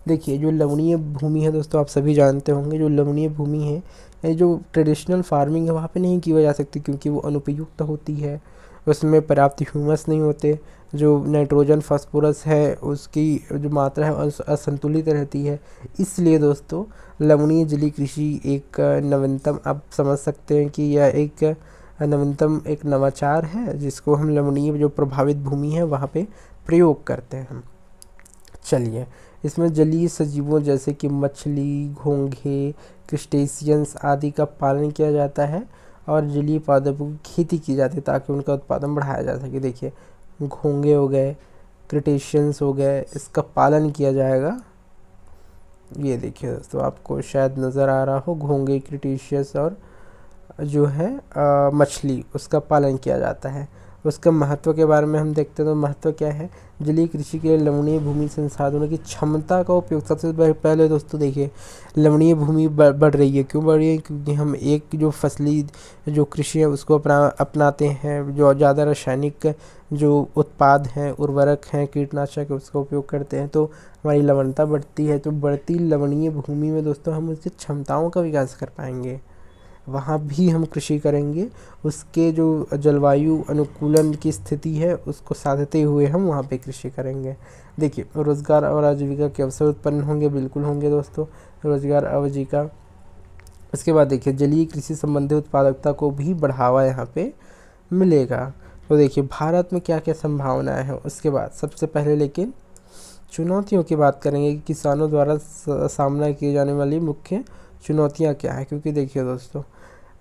देखिए जो लवणीय भूमि है दोस्तों आप सभी जानते होंगे, जो लवणीय भूमि है ये जो ट्रेडिशनल फार्मिंग है वहाँ पे नहीं की जा सकती क्योंकि वो अनुपयुक्त होती है, उसमें पर्याप्त ह्यूमस नहीं होते, जो नाइट्रोजन फास्फोरस है उसकी जो मात्रा है असंतुलित रहती है। इसलिए दोस्तों लवणीय जलीय कृषि एक नवीनतम, आप समझ सकते हैं कि यह एक नवीनतम एक नवाचार है जिसको हम लवणीय जो प्रभावित भूमि है वहाँ पे प्रयोग करते हैं हम। चलिए इसमें जलीय सजीवों जैसे कि मछली, घोंघे, क्रस्टेशियंस आदि का पालन किया जाता है और जलीय पादपों की खेती की जाती है ताकि उनका उत्पादन बढ़ाया जा सके। देखिए घोंघे हो गए, क्रस्टेशियंस हो गए, इसका पालन किया जाएगा। ये देखिए दोस्तों आपको शायद नज़र आ रहा हो, घोंघे, क्रस्टेशियंस और जो है मछली, उसका पालन किया जाता है। उसका महत्व के बारे में हम देखते हैं तो महत्व क्या है, जलीय कृषि के लिए लवणीय भूमि संसाधनों की क्षमता का उपयोग। सबसे पहले दोस्तों देखिए लवणीय भूमि बढ़ रही है, क्यों बढ़ रही है, क्योंकि हम एक जो फसली जो कृषि है उसको अपनाते हैं, जो ज़्यादा रासायनिक जो उत्पाद हैं, उर्वरक हैं, कीटनाशक उसका उपयोग करते हैं, तो हमारी लवणता बढ़ती है। तो बढ़ती लवणीय भूमि में दोस्तों हम उसकी क्षमताओं का विकास कर पाएंगे, वहाँ भी हम कृषि करेंगे, उसके जो जलवायु अनुकूलन की स्थिति है उसको साधते हुए हम वहाँ पे कृषि करेंगे। देखिए रोज़गार और आजीविका के अवसर उत्पन्न होंगे, बिल्कुल होंगे दोस्तों, रोज़गार आजीविका। इसके बाद देखिए जलीय कृषि संबंधी उत्पादकता को भी बढ़ावा यहाँ पे मिलेगा। तो देखिए भारत में क्या क्या संभावनाएँ हैं, उसके बाद सबसे पहले लेकिन चुनौतियों की बात करेंगे कि किसानों द्वारा सामना की जाने वाली मुख्य चुनौतियाँ क्या है। क्योंकि देखिए दोस्तों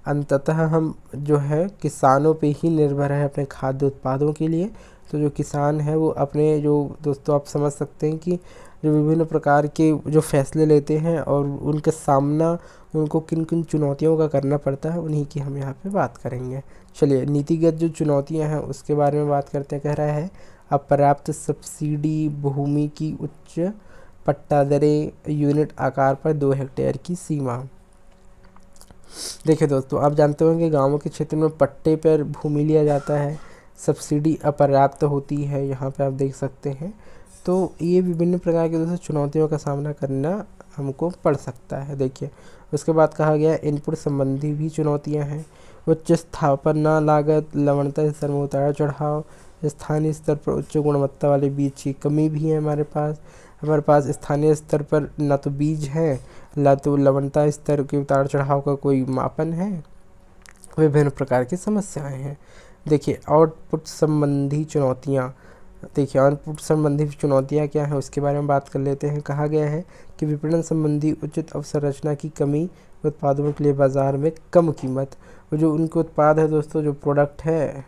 अंततः हम जो है किसानों पे ही निर्भर है अपने खाद्य उत्पादों के लिए। तो जो किसान है वो अपने जो दोस्तों आप समझ सकते हैं कि जो विभिन्न प्रकार के जो फैसले लेते हैं और उनका सामना उनको किन किन चुनौतियों का करना पड़ता है, उन्हीं की हम यहाँ पे बात करेंगे। चलिए नीतिगत जो चुनौतियाँ हैं उसके बारे में बात करते हैं। कह रहा है अपर्याप्त सब्सिडी, भूमि की उच्च पट्टा दरें, यूनिट आकार पर 2 हेक्टेयर की सीमा। देखिए दोस्तों, आप जानते होंगे गाँवों के क्षेत्र में पट्टे पर भूमि लिया जाता है, सब्सिडी अपर्याप्त होती है, यहाँ पे आप देख सकते हैं। तो ये विभिन्न प्रकार की दोस्तों चुनौतियों का सामना करना हमको पड़ सकता है। देखिए, उसके बाद कहा गया इनपुट संबंधी भी चुनौतियाँ हैं। उच्च स्थापना लागत, लवणता स्तर में उतार चढ़ाव, स्थानीय स्तर पर उच्च गुणवत्ता वाले बीज की कमी भी है हमारे पास स्थानीय स्तर पर ना तो बीज है, ना तो लवणता स्तर के उतार चढ़ाव का कोई मापन है। विभिन्न प्रकार की समस्याएं हैं। देखिए, आउटपुट संबंधी चुनौतियाँ। देखिए, आउटपुट संबंधी चुनौतियाँ क्या हैं उसके बारे में बात कर लेते हैं। कहा गया है कि विपणन संबंधी उचित अवसंरचना की कमी, उत्पादों के लिए बाजार में कम कीमत। वो जो उनके उत्पाद है दोस्तों, जो प्रोडक्ट है,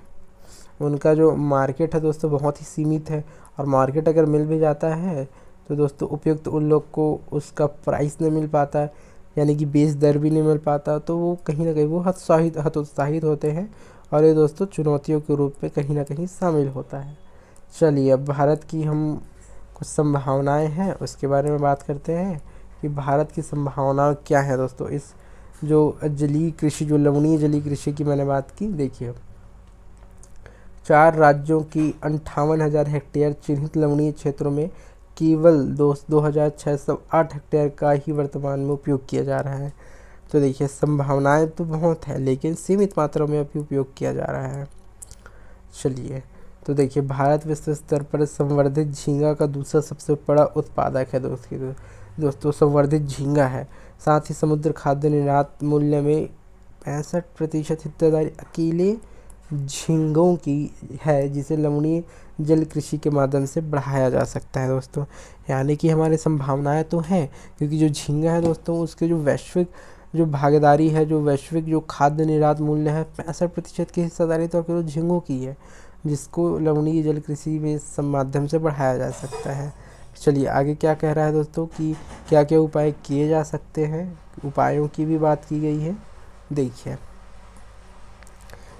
उनका जो मार्केट है दोस्तों बहुत ही सीमित है, और मार्केट अगर मिल भी जाता है तो दोस्तों उपयुक्त उन लोग को उसका प्राइस नहीं मिल पाता है, यानी कि बेस दर भी नहीं मिल पाता, तो वो कहीं ना कहीं वो हतोत्साहित होते हैं, और ये दोस्तों चुनौतियों के रूप में कहीं ना कहीं शामिल होता है। चलिए, अब भारत की हम कुछ संभावनाएं हैं उसके बारे में बात करते हैं कि भारत की संभावनाएं क्या है दोस्तों। इस जो जलीय कृषि, जो लवणीय जलीय कृषि की मैंने बात की, देखिए 4 राज्यों की 58,000 हेक्टेयर चिन्हित लवणीय क्षेत्रों में केवल 2,608 हेक्टेयर का ही वर्तमान में उपयोग किया जा रहा है। तो देखिए, संभावनाएं तो बहुत है, लेकिन सीमित मात्रा में अभी उपयोग किया जा रहा है। चलिए, तो देखिए, भारत विश्व स्तर पर संवर्धित झींगा का दूसरा सबसे बड़ा उत्पादक है दोस्तों संवर्धित झींगा है। साथ ही समुद्र खाद्य निर्यात मूल्य में 65% हिस्सेदारी अकेले झींगों की है, जिसे लवणीय जल कृषि के माध्यम से बढ़ाया जा सकता है दोस्तों। यानी कि हमारी संभावनाएं तो हैं, क्योंकि जो झींगा है दोस्तों उसके जो वैश्विक जो भागीदारी है, जो वैश्विक जो खाद्य निर्यात मूल्य है, 65% की हिस्सेदारी तो अकेले झींगों की है, जिसको लवणीय जल कृषि में माध्यम से बढ़ाया जा सकता है। चलिए, आगे क्या कह रहा है दोस्तों कि क्या क्या उपाय किए जा सकते हैं, उपायों की भी बात की गई है। देखिए,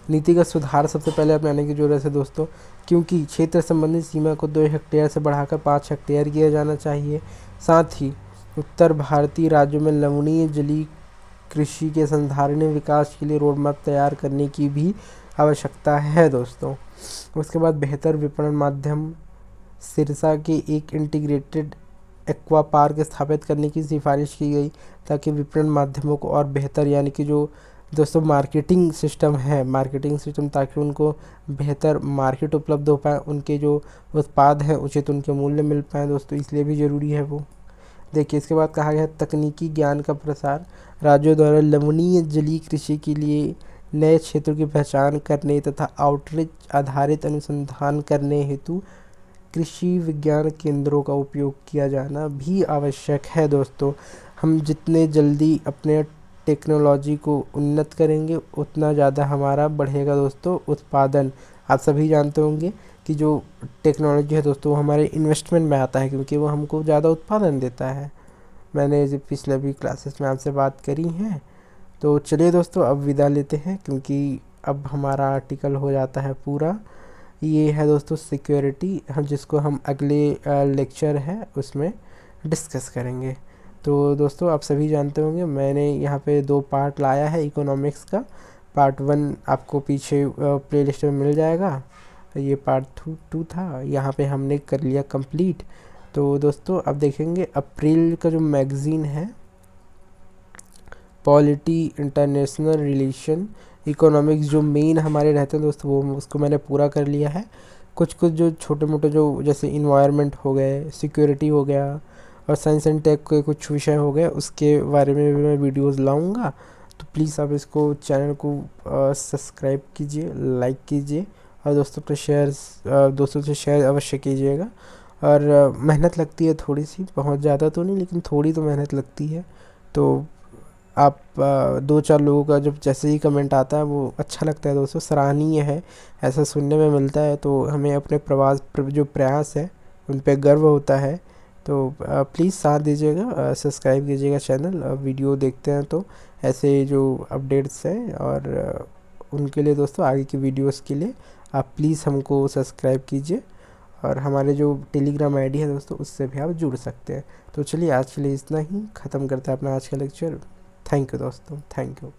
नीतिगत सुधार सबसे पहले अपनाने की जरूरत है दोस्तों, क्योंकि क्षेत्र संबंधी सीमा को 2 हेक्टेयर से बढ़ाकर 5 हेक्टेयर किया जाना चाहिए। साथ ही उत्तर भारतीय राज्यों में लवणीय जलीय कृषि के संधारणीय विकास के लिए रोडमैप तैयार करने की भी आवश्यकता है दोस्तों। उसके बाद बेहतर विपणन माध्यम, सिरसा के एक इंटीग्रेटेड एक्वा पार्क स्थापित करने की सिफारिश की गई, ताकि विपणन माध्यमों को और बेहतर, यानी कि जो दोस्तों मार्केटिंग सिस्टम, ताकि उनको बेहतर मार्केट उपलब्ध हो पाए, उनके जो उत्पाद हैं उचित उनके मूल्य मिल पाए दोस्तों, इसलिए भी ज़रूरी है वो। देखिए, इसके बाद कहा गया तकनीकी ज्ञान का प्रसार, राज्यों द्वारा लवणीय जलीय कृषि के लिए नए क्षेत्रों की पहचान करने तथा आउटरीच आधारित अनुसंधान करने हेतु कृषि विज्ञान केंद्रों का उपयोग किया जाना भी आवश्यक है दोस्तों। हम जितने जल्दी अपने टेक्नोलॉजी को उन्नत करेंगे, उतना ज़्यादा हमारा बढ़ेगा दोस्तों उत्पादन। आप सभी जानते होंगे कि जो टेक्नोलॉजी है दोस्तों, वो हमारे इन्वेस्टमेंट में आता है, क्योंकि वो हमको ज़्यादा उत्पादन देता है। मैंने जो पिछले भी क्लासेस में आपसे बात करी है। तो चलिए दोस्तों, अब विदा लेते हैं, क्योंकि अब हमारा आर्टिकल हो जाता है पूरा। ये है दोस्तों सिक्योरिटी, जिसको हम अगले लेक्चर है उसमें डिस्कस करेंगे। तो दोस्तों, आप सभी जानते होंगे मैंने यहाँ पे 2 पार्ट लाया है इकोनॉमिक्स का। पार्ट 1 आपको पीछे प्लेलिस्ट में मिल जाएगा, ये पार्ट 2 था, यहाँ पे हमने कर लिया कंप्लीट। तो दोस्तों, अब देखेंगे अप्रैल का जो मैगज़ीन है, पॉलिटी, इंटरनेशनल रिलेशन, इकोनॉमिक्स, जो मेन हमारे रहते हैं दोस्तों, वो उसको मैंने पूरा कर लिया है। कुछ जो छोटे मोटे जो जैसे इन्वायरमेंट हो गए, सिक्योरिटी हो गया, और साइंस एंड टेक के कुछ विषय हो गए, उसके बारे में भी मैं वीडियोज़ लाऊंगा। तो प्लीज़ आप इसको चैनल को सब्सक्राइब कीजिए, लाइक कीजिए, और दोस्तों से शेयर अवश्य कीजिएगा। और मेहनत लगती है थोड़ी सी, बहुत ज़्यादा तो नहीं, लेकिन थोड़ी तो मेहनत लगती है। तो आप 2-4 लोगों का जब जैसे ही कमेंट आता है वो अच्छा लगता है दोस्तों, सराहनीय है, ऐसा सुनने में मिलता है, तो हमें अपने जो प्रयास है उन पे गर्व होता है। तो प्लीज़ साथ दीजिएगा, सब्सक्राइब कीजिएगा चैनल, वीडियो देखते हैं तो ऐसे जो अपडेट्स हैं, और उनके लिए दोस्तों आगे की वीडियोस के लिए आप प्लीज़ हमको सब्सक्राइब कीजिए। और हमारे जो टेलीग्राम आईडी है दोस्तों, उससे भी आप जुड़ सकते हैं। तो चलिए, आज के लिए इतना ही, ख़त्म करते हैं अपना आज का लेक्चर। थैंक यू दोस्तों, थैंक यू।